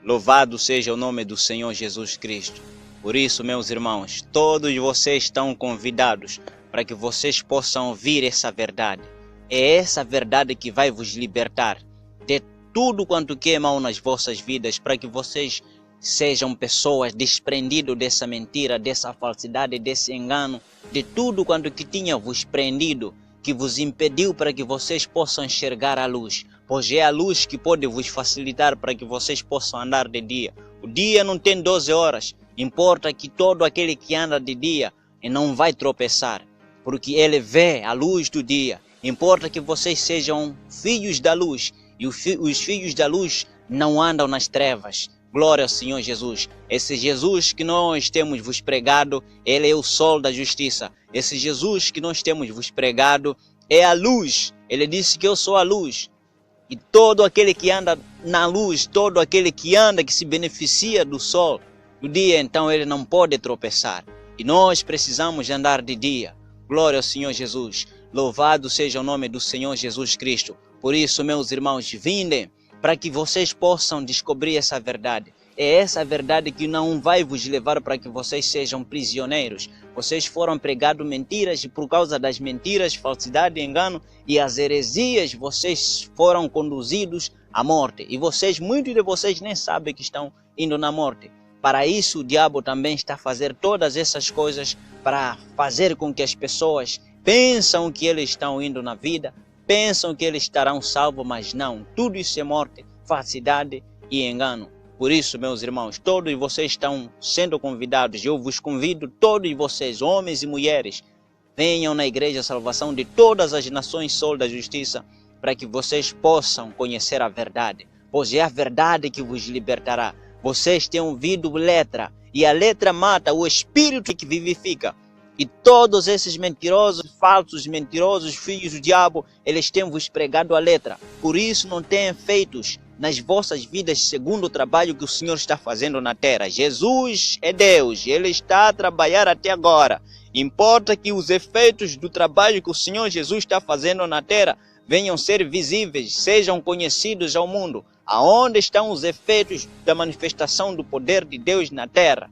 Louvado seja o nome do Senhor Jesus Cristo. Por isso, meus irmãos, todos vocês estão convidados para que vocês possam ouvir essa verdade. É essa verdade que vai vos libertar de tudo quanto que é mal nas vossas vidas, para que vocês sejam pessoas desprendidas dessa mentira, dessa falsidade, desse engano, de tudo quanto que tinha vos prendido, que vos impediu para que vocês possam enxergar a luz, pois é a luz que pode vos facilitar para que vocês possam andar de dia. O dia não tem 12 horas, importa que todo aquele que anda de dia não vai tropeçar, porque ele vê a luz do dia. Importa que vocês sejam filhos da luz, e os filhos da luz não andam nas trevas. Glória ao Senhor Jesus. Esse Jesus que nós temos vos pregado, ele é o sol da justiça. Esse Jesus que nós temos vos pregado é a luz. Ele disse que eu sou a luz. E todo aquele que anda na luz, todo aquele que anda, que se beneficia do sol, do dia, então ele não pode tropeçar. E nós precisamos andar de dia. Glória ao Senhor Jesus. Louvado seja o nome do Senhor Jesus Cristo. Por isso, meus irmãos, vindem para que vocês possam descobrir essa verdade. É essa verdade que não vai vos levar para que vocês sejam prisioneiros. Vocês foram pregados mentiras e por causa das mentiras, falsidade, engano e as heresias, vocês foram conduzidos à morte. E muitos de vocês nem sabem que estão indo na morte. Para isso, o diabo também está a fazer todas essas coisas para fazer com que as pessoas pensam que eles estão indo na vida, pensam que eles estarão salvos, mas não. Tudo isso é morte, falsidade e engano. Por isso, meus irmãos, todos vocês estão sendo convidados. Eu vos convido, todos vocês, homens e mulheres, venham na Igreja Salvação de todas as nações, Sol da Justiça, para que vocês possam conhecer a verdade. Pois é a verdade que vos libertará. Vocês têm ouvido letra, e a letra mata, o espírito que vivifica. E todos esses mentirosos, falsos, mentirosos, filhos do diabo, eles têm vos pregado a letra. Por isso não têm efeitos nas vossas vidas segundo o trabalho que o Senhor está fazendo na terra. Jesus é Deus, Ele está a trabalhar até agora. Importa que os efeitos do trabalho que o Senhor Jesus está fazendo na terra venham ser visíveis, sejam conhecidos ao mundo. Aonde estão os efeitos da manifestação do poder de Deus na terra?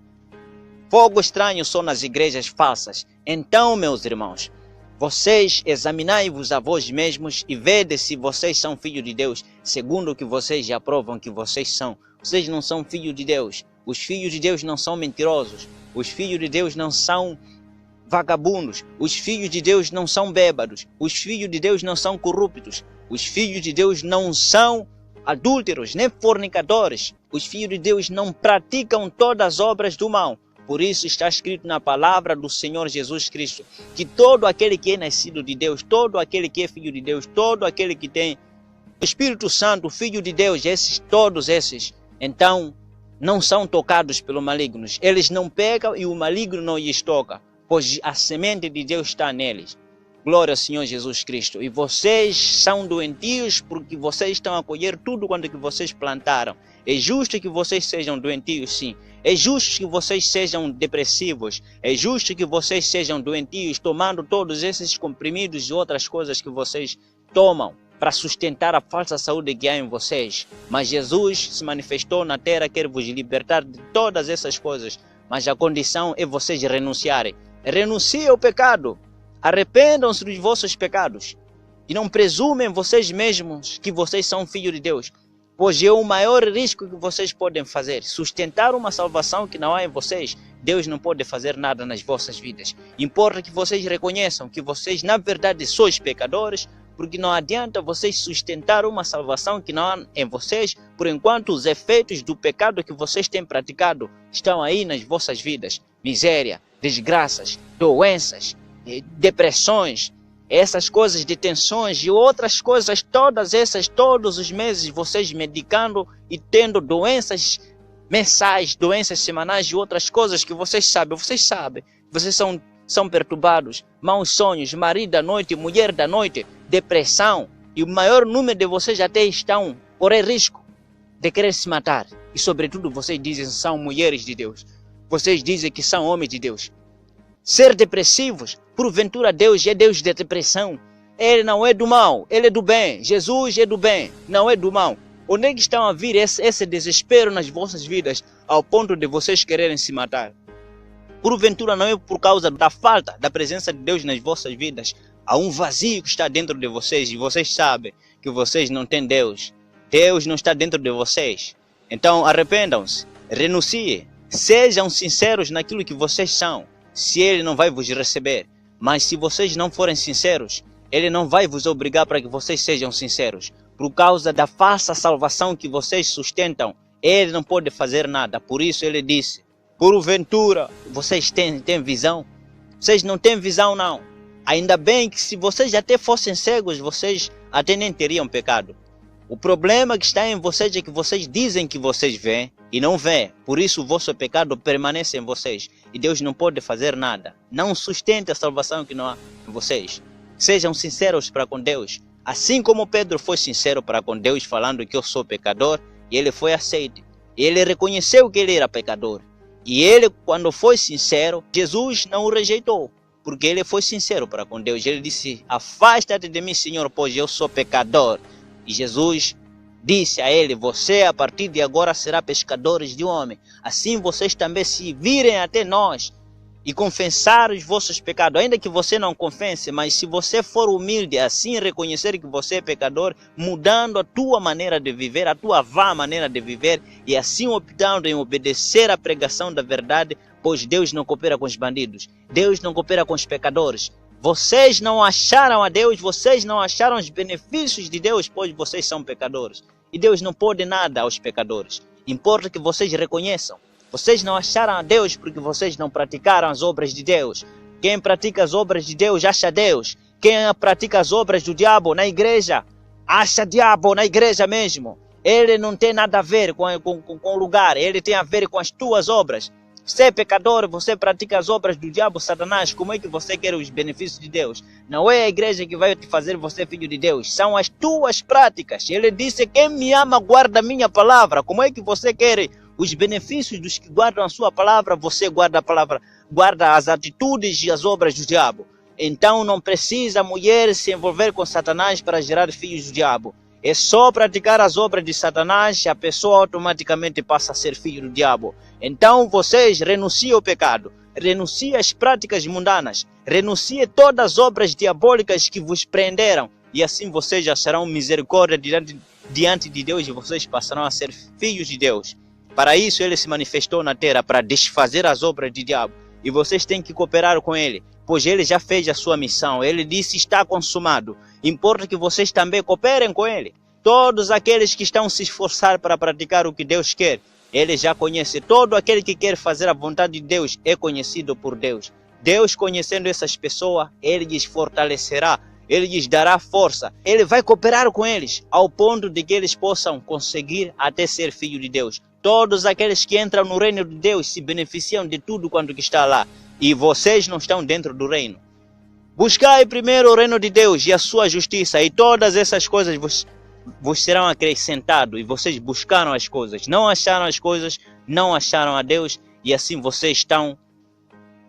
Fogo estranho são nas igrejas falsas. Então, meus irmãos, vocês examinai-vos a vós mesmos e vede se vocês são filhos de Deus, segundo o que vocês já provam que vocês são. Vocês não são filhos de Deus. Os filhos de Deus não são mentirosos. Os filhos de Deus não são vagabundos. Os filhos de Deus não são bêbados. Os filhos de Deus não são corruptos. Os filhos de Deus não são adúlteros, nem fornicadores. Os filhos de Deus não praticam todas as obras do mal. Por isso está escrito na palavra do Senhor Jesus Cristo, que todo aquele que é nascido de Deus, todo aquele que é filho de Deus, todo aquele que tem o Espírito Santo, filho de Deus, todos esses, então não são tocados pelo maligno. Eles não pecam e o maligno não lhes toca, pois a semente de Deus está neles. Glória ao Senhor Jesus Cristo. E vocês são doentios porque vocês estão a colher tudo quanto que vocês plantaram. É justo que vocês sejam doentios, sim. É justo que vocês sejam depressivos. É justo que vocês sejam doentios, tomando todos esses comprimidos e outras coisas que vocês tomam para sustentar a falsa saúde que há em vocês. Mas Jesus se manifestou na terra, quer vos libertar de todas essas coisas. Mas a condição é vocês renunciarem. Renunciem ao pecado. Arrependam-se dos vossos pecados. e não presumem vocês mesmos que vocês são filhos de Deus, pois é o maior risco que vocês podem fazer. Sustentar uma salvação que não há em vocês. Deus não pode fazer nada nas vossas vidas. Importa que vocês reconheçam que vocês na verdade sois pecadores, porque não adianta vocês sustentar uma salvação que não há em vocês, por enquanto os efeitos do pecado que vocês têm praticado estão aí nas vossas vidas. Miséria, desgraças, doenças, depressões, essas coisas de tensões e outras coisas, todos os meses vocês medicando e tendo doenças mensais, doenças semanais e outras coisas que vocês sabem, vocês são perturbados, maus sonhos, marido da noite, mulher da noite, depressão, e o maior número de vocês até estão por risco de querer se matar, e sobretudo vocês dizem que são mulheres de Deus, vocês dizem que são homens de Deus. Ser depressivos, porventura Deus é Deus de depressão. Ele não é do mal, Ele é do bem. Jesus é do bem, não é do mal. Onde é que estão a vir esse desespero nas vossas vidas ao ponto de vocês quererem se matar? Porventura não é por causa da falta da presença de Deus nas vossas vidas. Há um vazio que está dentro de vocês e vocês sabem que vocês não têm Deus. Deus não está dentro de vocês. Então arrependam-se, renunciem, sejam sinceros naquilo que vocês são. Se Ele não vai vos receber, mas se vocês não forem sinceros, Ele não vai vos obrigar para que vocês sejam sinceros. Por causa da falsa salvação que vocês sustentam, Ele não pode fazer nada. Por isso Ele disse, porventura, vocês têm visão? Vocês não têm visão não. Ainda bem que se vocês até fossem cegos, vocês até nem teriam pecado. O problema que está em vocês é que vocês dizem que vocês veem e não veem. Por isso o vosso pecado permanece em vocês. E Deus não pode fazer nada. Não sustente a salvação que não há em vocês. Sejam sinceros para com Deus. Assim como Pedro foi sincero para com Deus, falando que eu sou pecador, e ele foi aceito. Ele reconheceu que ele era pecador. E ele, quando foi sincero, Jesus não o rejeitou. Porque ele foi sincero para com Deus. Ele disse, afasta-te de mim, Senhor, pois eu sou pecador. E Jesus disse a ele, você a partir de agora será pescadores de homem. Assim vocês também se virem até nós e confessar os vossos pecados. Ainda que você não confesse, mas se você for humilde, assim reconhecer que você é pecador, mudando a tua maneira de viver, a tua vã maneira de viver, e assim optando em obedecer à pregação da verdade, pois Deus não coopera com os bandidos, Deus não coopera com os pecadores. Vocês não acharam a Deus, vocês não acharam os benefícios de Deus, pois vocês são pecadores. E Deus não pode nada aos pecadores. Importa que vocês reconheçam. Vocês não acharam a Deus porque vocês não praticaram as obras de Deus. Quem pratica as obras de Deus acha Deus. Quem pratica as obras do diabo na igreja, acha diabo na igreja mesmo. Ele não tem nada a ver com o lugar, ele tem a ver com as tuas obras. Você é pecador, você pratica as obras do diabo, Satanás, como é que você quer os benefícios de Deus? Não é a igreja que vai te fazer você filho de Deus, são as tuas práticas. Ele disse, quem me ama guarda a minha palavra. Como é que você quer os benefícios dos que guardam a sua palavra? Você guarda a palavra, guarda as atitudes e as obras do diabo. Então não precisa a mulher se envolver com Satanás para gerar filhos do diabo. É só praticar as obras de Satanás e a pessoa automaticamente passa a ser filho do diabo. Então vocês renunciem ao pecado, renunciem às práticas mundanas, renunciem todas as obras diabólicas que vos prenderam. E assim vocês acharão misericórdia diante de Deus e vocês passarão a ser filhos de Deus. Para isso ele se manifestou na terra, para desfazer as obras do diabo. E vocês têm que cooperar com ele, pois ele já fez a sua missão. Ele disse, está consumado. Importa que vocês também cooperem com ele. Todos aqueles que estão se esforçar para praticar o que Deus quer, ele já conhece. Todo aquele que quer fazer a vontade de Deus é conhecido por Deus. Deus, conhecendo essas pessoas, ele lhes fortalecerá, ele lhes dará força. Ele vai cooperar com eles, ao ponto de que eles possam conseguir até ser filho de Deus. Todos aqueles que entram no reino de Deus se beneficiam de tudo quanto que está lá. E vocês não estão dentro do reino. Buscai primeiro o reino de Deus e a sua justiça, e todas essas coisas vos serão acrescentadas. E vocês buscaram as coisas, não acharam as coisas, não acharam a Deus, e assim vocês estão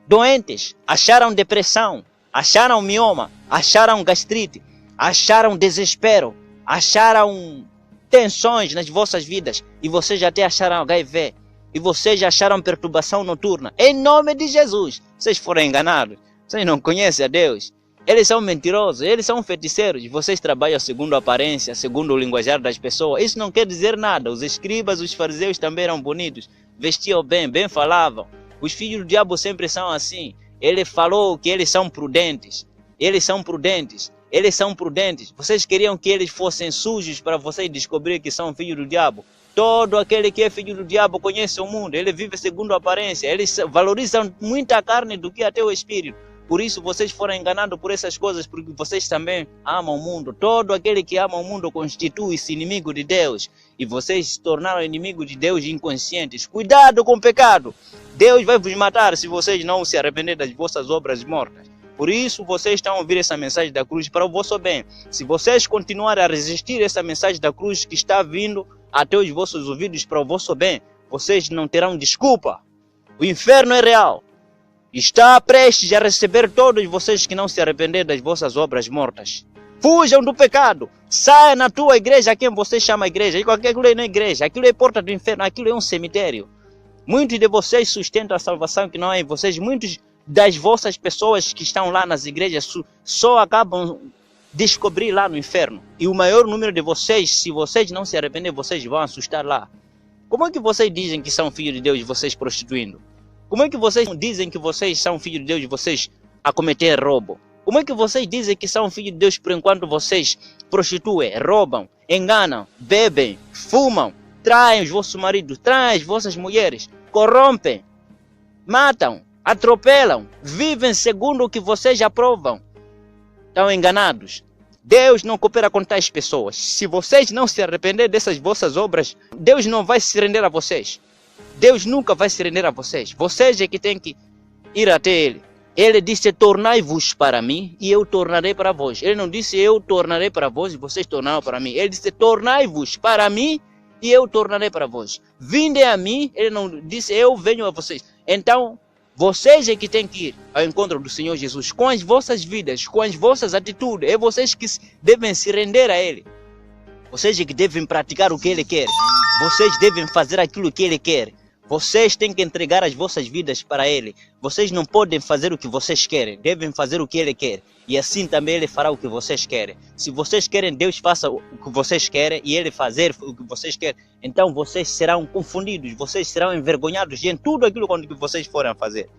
doentes. Acharam depressão, acharam mioma, acharam gastrite, acharam desespero, acharam tensões nas vossas vidas, e vocês até acharam HIV, e vocês acharam perturbação noturna. Em nome de Jesus, vocês foram enganados. Vocês não conhecem a Deus. Eles são mentirosos, eles são feiticeiros. Vocês trabalham segundo a aparência, segundo o linguajar das pessoas. Isso não quer dizer nada. Os escribas, os fariseus também eram bonitos. Vestiam bem, bem falavam. Os filhos do diabo sempre são assim. Ele falou que eles são prudentes. Eles são prudentes. Eles são prudentes. Vocês queriam que eles fossem sujos para vocês descobrir que são filhos do diabo. Todo aquele que é filho do diabo conhece o mundo. Ele vive segundo a aparência. Eles valorizam muito a carne do que até o espírito. Por isso vocês foram enganados por essas coisas, porque vocês também amam o mundo. Todo aquele que ama o mundo constitui-se inimigo de Deus. E vocês se tornaram inimigos de Deus inconscientes. Cuidado com o pecado. Deus vai vos matar se vocês não se arrepender das vossas obras mortas. Por isso vocês estão a ouvir essa mensagem da cruz para o vosso bem. Se vocês continuarem a resistir a essa mensagem da cruz que está vindo até os vossos ouvidos para o vosso bem, vocês não terão desculpa. O inferno é real. Está prestes a receber todos vocês que não se arrependerem das vossas obras mortas. Fujam do pecado. Saia na tua igreja, a quem você chama igreja. Aquilo não é igreja, aquilo é porta do inferno, aquilo é um cemitério. Muitos de vocês sustentam a salvação que não é em vocês. Muitos das vossas pessoas que estão lá nas igrejas só acabam descobrir lá no inferno. E o maior número de vocês, se vocês não se arrependerem, vocês vão assustar lá. Como é que vocês dizem que são filhos de Deus e vocês prostituindo? Como é que vocês dizem que vocês são filhos de Deus e vocês a cometer roubo? Como é que vocês dizem que são filhos de Deus por enquanto vocês prostituem, roubam, enganam, bebem, fumam, traem os vossos maridos, traem as vossas mulheres, corrompem, matam, atropelam, vivem segundo o que vocês aprovam? Estão enganados. Deus não coopera com tais pessoas. Se vocês não se arrepender dessas vossas obras, Deus não vai se render a vocês. Deus nunca vai se render a vocês. Vocês é que tem que ir até Ele. Ele disse, tornai-vos para mim e eu tornarei para vós. Ele não disse, eu tornarei para vós e vocês tornarão para mim. Ele disse, tornai-vos para mim e eu tornarei para vós. Vinde a mim, ele não disse, eu venho a vocês. Então, vocês é que tem que ir ao encontro do Senhor Jesus com as vossas vidas, com as vossas atitudes. É vocês que devem se render a Ele. Vocês é que devem praticar o que Ele quer. Vocês devem fazer aquilo que Ele quer. Vocês têm que entregar as vossas vidas para Ele. Vocês não podem fazer o que vocês querem. Devem fazer o que Ele quer. E assim também Ele fará o que vocês querem. Se vocês querem, Deus faça o que vocês querem e Ele fazer o que vocês querem. Então vocês serão confundidos. Vocês serão envergonhados em tudo aquilo que vocês forem a fazer.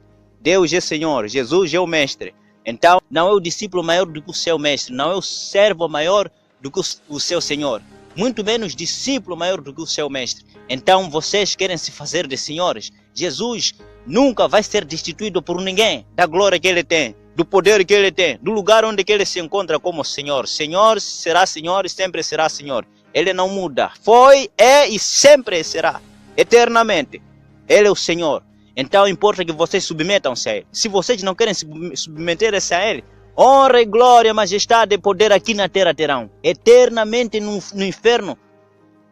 Deus é Senhor. Jesus é o Mestre. Então não é o discípulo maior do que o seu Mestre. Não é o servo maior do que o seu Senhor. Muito menos discípulo maior do que o seu Mestre. Então vocês querem se fazer de senhores. Jesus nunca vai ser destituído por ninguém da glória que Ele tem, do poder que Ele tem, do lugar onde que Ele se encontra como Senhor. Senhor será Senhor e sempre será Senhor. Ele não muda. Foi, é e sempre será. Eternamente. Ele é o Senhor. Então importa que vocês submetam-se a Ele. Se vocês não querem se submeter-se a Ele, honra e glória, majestade e poder aqui na terra terão. Eternamente no inferno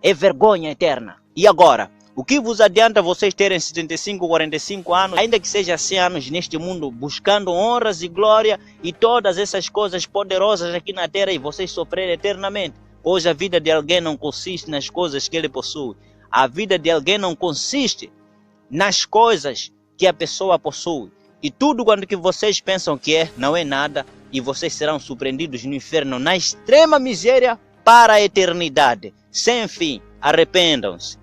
é vergonha eterna. E agora? O que vos adianta vocês terem 75, 45 anos, ainda que seja 100 anos neste mundo, buscando honras e glória e todas essas coisas poderosas aqui na terra e vocês sofrerem eternamente? Hoje a vida de alguém não consiste nas coisas que ele possui. A vida de alguém não consiste nas coisas que a pessoa possui. E tudo quanto que vocês pensam que é, não é nada. E vocês serão surpreendidos no inferno, na extrema miséria para a eternidade. Sem fim. Arrependam-se.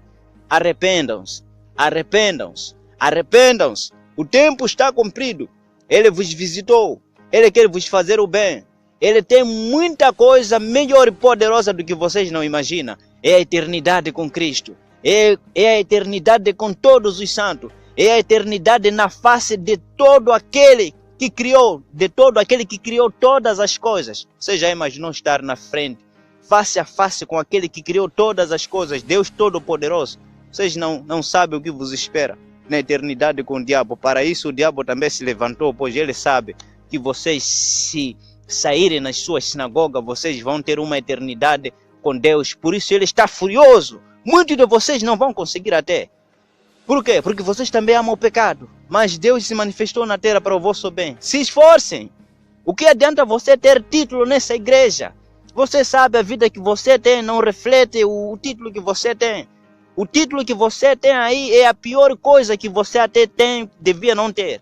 Arrependam-se. Arrependam-se. Arrependam-se. O tempo está cumprido. Ele vos visitou. Ele quer vos fazer o bem. Ele tem muita coisa melhor e poderosa do que vocês não imaginam. É a eternidade com Cristo. É a eternidade com todos os santos. É a eternidade na face de todo aquele que criou, de todo aquele que criou todas as coisas. Você já imaginou estar na frente, face a face com aquele que criou todas as coisas, Deus Todo-Poderoso? Vocês não sabem o que vos espera na eternidade com o diabo. Para isso o diabo também se levantou, pois ele sabe que vocês, se saírem nas suas sinagogas, vocês vão ter uma eternidade com Deus. Por isso ele está furioso. Muitos de vocês não vão conseguir até. Por quê? Porque vocês também amam o pecado. Mas Deus se manifestou na terra para o vosso bem. Se esforcem. O que adianta você ter título nessa igreja? Você sabe, a vida que você tem não reflete o título que você tem. O título que você tem aí é a pior coisa que você até tem, devia não ter.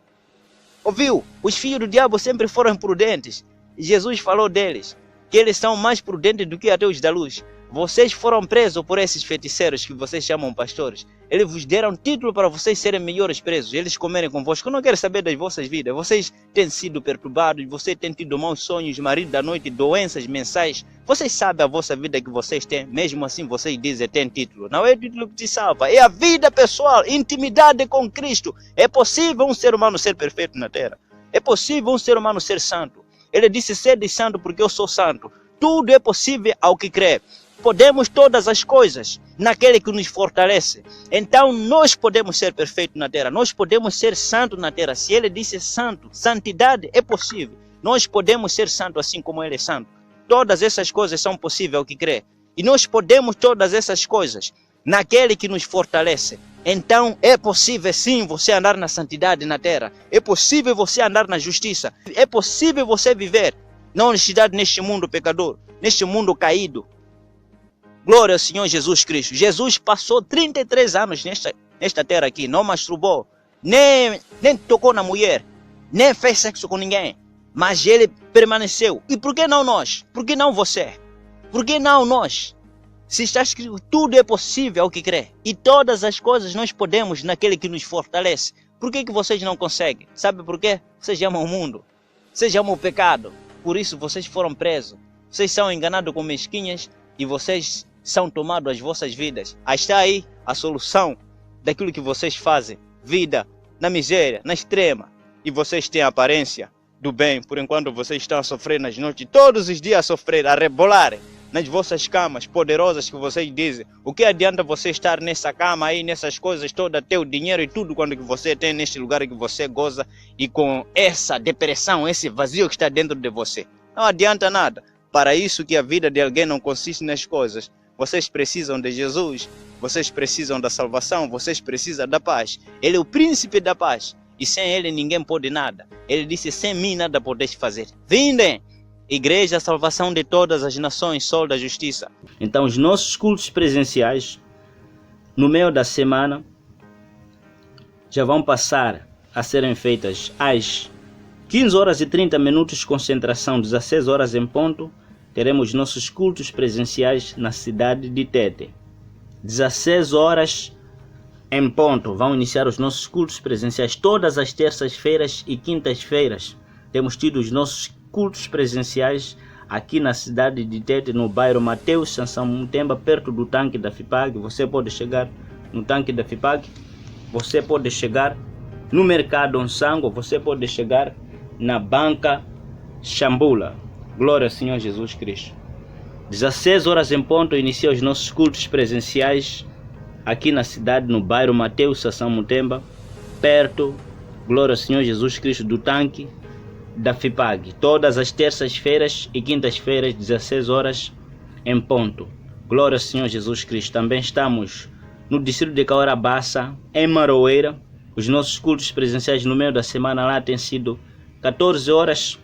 Ouviu? Os filhos do diabo sempre foram prudentes. Jesus falou deles, que eles são mais prudentes do que até os da luz. Vocês foram presos por esses feiticeiros que vocês chamam pastores. Eles vos deram título para vocês serem melhores presos. Eles comerem convosco. Eu não quero saber das vossas vidas. Vocês têm sido perturbados. Vocês têm tido maus sonhos, marido da noite, doenças mensais. Vocês sabem a vossa vida que vocês têm. Mesmo assim vocês dizem que têm título. Não é o título que te salva. É a vida pessoal. Intimidade com Cristo. É possível um ser humano ser perfeito na terra. É possível um ser humano ser santo. Ele disse: sede santo porque eu sou santo. Tudo é possível ao que crê. Podemos todas as coisas naquele que nos fortalece. Então nós podemos ser perfeitos na terra. Nós podemos ser santos na terra. Se ele disse santo, santidade é possível. Nós podemos ser santos assim como ele é santo. Todas essas coisas são possíveis ao que crê. E nós podemos todas essas coisas naquele que nos fortalece. Então é possível sim você andar na santidade na terra. É possível você andar na justiça. É possível você viver na honestidade neste mundo pecador, neste mundo caído. Glória ao Senhor Jesus Cristo. Jesus passou 33 anos nesta terra aqui. Não masturbou, nem tocou na mulher, nem fez sexo com ninguém. Mas ele permaneceu. E por que não nós? Por que não você? Por que não nós? Se está escrito, tudo é possível ao que crê. E todas as coisas nós podemos naquele que nos fortalece. Por que vocês não conseguem? Sabe por quê? Vocês amam o mundo. Vocês amam o pecado. Por isso vocês foram presos. Vocês são enganados com mesquinhas e vocês são tomados as vossas vidas. Aí está aí a solução daquilo que vocês fazem. Vida na miséria, na extrema. E vocês têm a aparência do bem. Por enquanto vocês estão a sofrer nas noites. Todos os dias a sofrer, a rebolar nas vossas camas poderosas que vocês dizem. O que adianta você estar nessa cama aí, nessas coisas todas, ter o dinheiro e tudo quando que você tem neste lugar que você goza e com essa depressão, esse vazio que está dentro de você? Não adianta nada. Para isso que a vida de alguém não consiste nas coisas. Vocês precisam de Jesus, vocês precisam da salvação, vocês precisam da paz. Ele é o príncipe da paz e sem ele ninguém pode nada. Ele disse: sem mim nada podeis fazer. Vindem! Igreja, a salvação de todas as nações, sol da justiça. Então os nossos cultos presenciais, no meio da semana, já vão passar a serem feitas às 15 horas e 30 minutos, concentração, 16 horas em ponto. Teremos nossos cultos presenciais na cidade de Tete. 16 horas em ponto vão iniciar os nossos cultos presenciais. Todas as terças-feiras e quintas-feiras temos tido os nossos cultos presenciais aqui na cidade de Tete, no bairro Mateus Sansão Mutemba, perto do tanque da FIPAG. Você pode chegar no tanque da FIPAG, você pode chegar no mercado Onsango, você pode chegar na banca Xambula. Glória ao Senhor Jesus Cristo. 16 horas em ponto inicia os nossos cultos presenciais aqui na cidade, no bairro Mateus Sansão Mutemba, perto, glória ao Senhor Jesus Cristo, do tanque da FIPAG. Todas as terças-feiras e quintas-feiras, 16 horas em ponto. Glória ao Senhor Jesus Cristo. Também estamos no distrito de Caorabassa, em Maroeira. Os nossos cultos presenciais no meio da semana lá têm sido 14 horas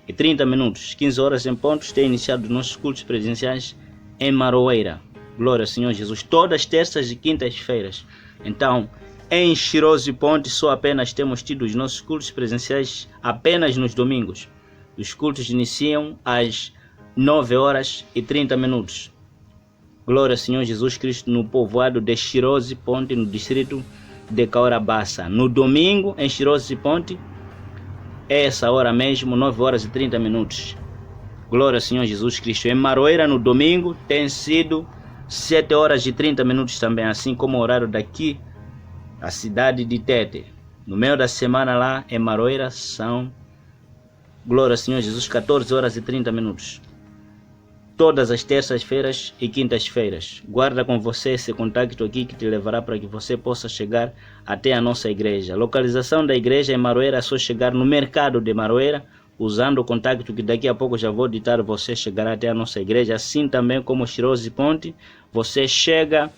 e 30 minutos. 15 horas em ponto têm iniciado os nossos cultos presenciais em Maroeira. Glória ao Senhor Jesus. Todas as terças e quintas-feiras. Então, em Cheiroso e Ponte só apenas temos tido os nossos cultos presenciais apenas nos domingos. Os cultos iniciam às 9 horas e 30 minutos. Glória ao Senhor Jesus Cristo, no povoado de Cheiroso e Ponte, no distrito de Caorabassa. No domingo, em Cheiroso e Ponte, é essa hora mesmo, 9 horas e 30 minutos. Glória ao Senhor Jesus Cristo. Em Maroeira, no domingo, tem sido 7 horas e 30 minutos também, assim como o horário daqui, a cidade de Tete. No meio da semana lá em Maroeira são, glória ao Senhor Jesus, 14 horas e 30 minutos. Todas as terças-feiras e quintas-feiras. Guarda com você esse contato aqui que te levará para que você possa chegar até a nossa igreja. A localização da igreja em Maroeira é só chegar no mercado de Maroeira, usando o contato que daqui a pouco já vou ditar, você chegará até a nossa igreja. Assim também como Cheiroso e Ponte, você chega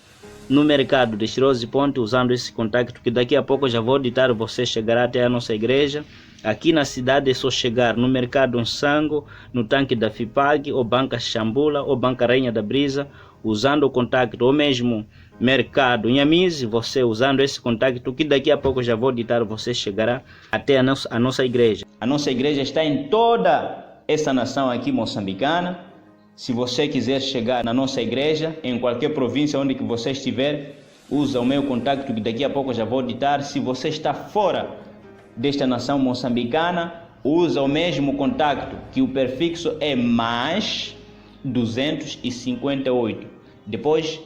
no mercado de Cheiroso e Ponte usando esse contato que daqui a pouco já vou ditar, você chegará até a nossa igreja. Aqui na cidade é só chegar no mercado Onsango, no tanque da FIPAG, ou banca Xambula, ou banca Rainha da Brisa, usando o contato, ou mesmo mercado Nhamize, você usando esse contato que daqui a pouco já vou ditar, você chegará até a nossa igreja. A nossa igreja está em toda essa nação aqui moçambicana. Se você quiser chegar na nossa igreja, em qualquer província onde que você estiver, usa o meu contato que daqui a pouco já vou ditar. Se você está fora desta nação moçambicana, usa o mesmo contato, que o prefixo é mais 258. Depois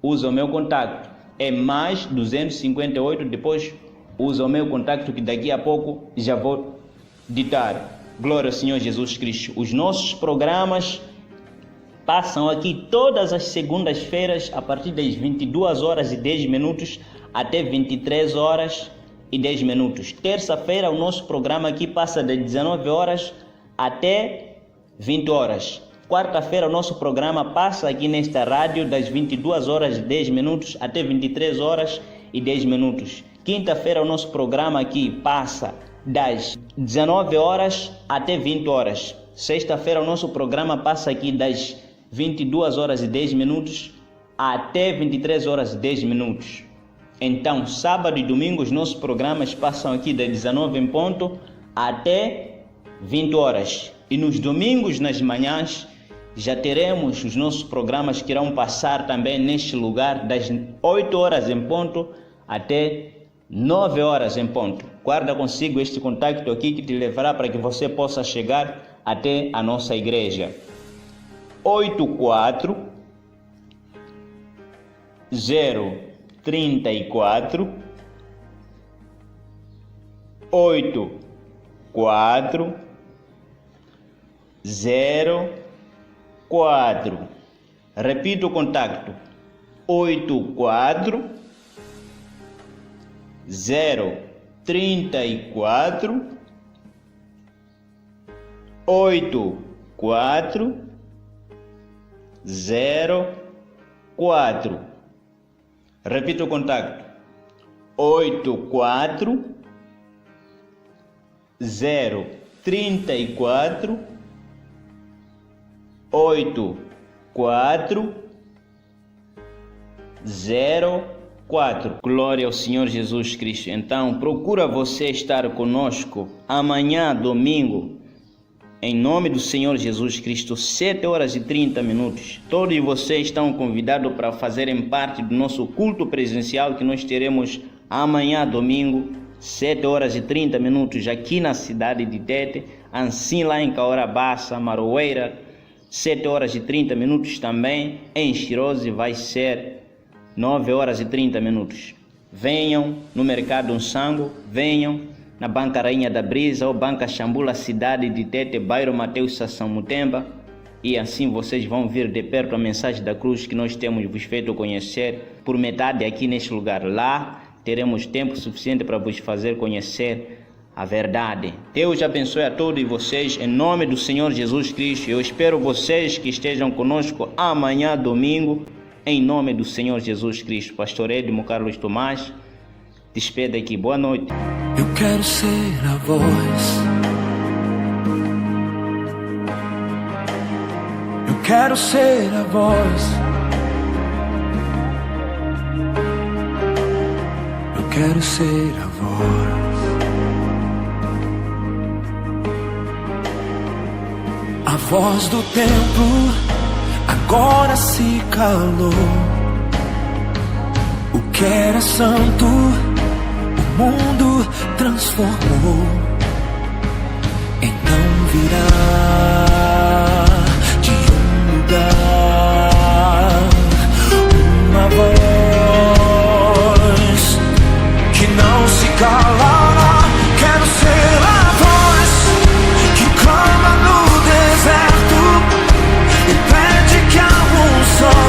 usa o meu contato, é mais 258. Depois usa o meu contato que daqui a pouco já vou ditar. Glória ao Senhor Jesus Cristo. Os nossos programas passam aqui todas as segundas-feiras a partir das 22 horas e 10 minutos até 23 horas e 10 minutos. Terça-feira o nosso programa aqui passa das 19 horas até 20 horas. Quarta-feira o nosso programa passa aqui nesta rádio das 22 horas e 10 minutos até 23 horas e 10 minutos. Quinta-feira o nosso programa aqui passa das 19 horas até 20 horas. Sexta-feira o nosso programa passa aqui das 22 horas e 10 minutos até 23 horas e 10 minutos. Então, sábado e domingo os nossos programas passam aqui das 19 em ponto até 20 horas. E nos domingos, nas manhãs, já teremos os nossos programas que irão passar também neste lugar das 8 horas em ponto até 9 horas em ponto. Guarda consigo este contato aqui que te levará para que você possa chegar até a nossa igreja. 84 034 84 04. Repito o contato: 84 034 84 04. Repito o contato: 84 034 84 04. Glória ao Senhor Jesus Cristo. Então, procura você estar conosco amanhã, domingo, em nome do Senhor Jesus Cristo, 7 horas e 30 minutos. Todos vocês estão convidados para fazerem parte do nosso culto presencial que nós teremos amanhã, domingo, 7 horas e 30 minutos, aqui na cidade de Tete, assim lá em Caorabassa, Maroeira, 7 horas e 30 minutos também. Em Chirose vai ser 9 horas e 30 minutos. Venham no Mercado Unsango, venham na Banca Rainha da Brisa ou Banca Xambula, cidade de Tete, bairro Mateus Sassão Mutemba, e assim vocês vão ver de perto a mensagem da cruz que nós temos vos feito conhecer por metade aqui neste lugar. Lá teremos tempo suficiente para vos fazer conhecer a verdade. Deus abençoe a todos vocês em nome do Senhor Jesus Cristo. Eu espero vocês que estejam conosco amanhã, domingo, em nome do Senhor Jesus Cristo. Pastor Edmo Carlos Tomás despede aqui. Boa noite. Eu quero ser a voz. Eu quero ser a voz. Eu quero ser a voz. A voz do templo agora se calou. O que era santo, o mundo transformou. Então virá de um lugar uma voz que não se calará. Quero ser a voz que clama no deserto e pede que a unção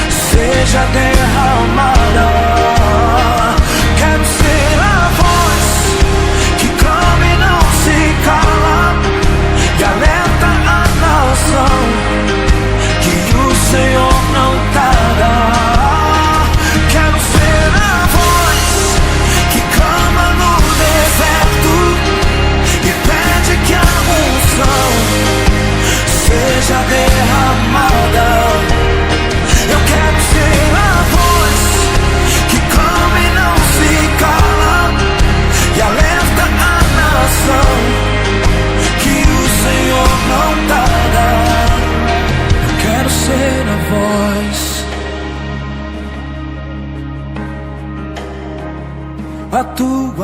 seja derramada. Quero ser a voz que clama e não se cala, e a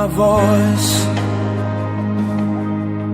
tua voz.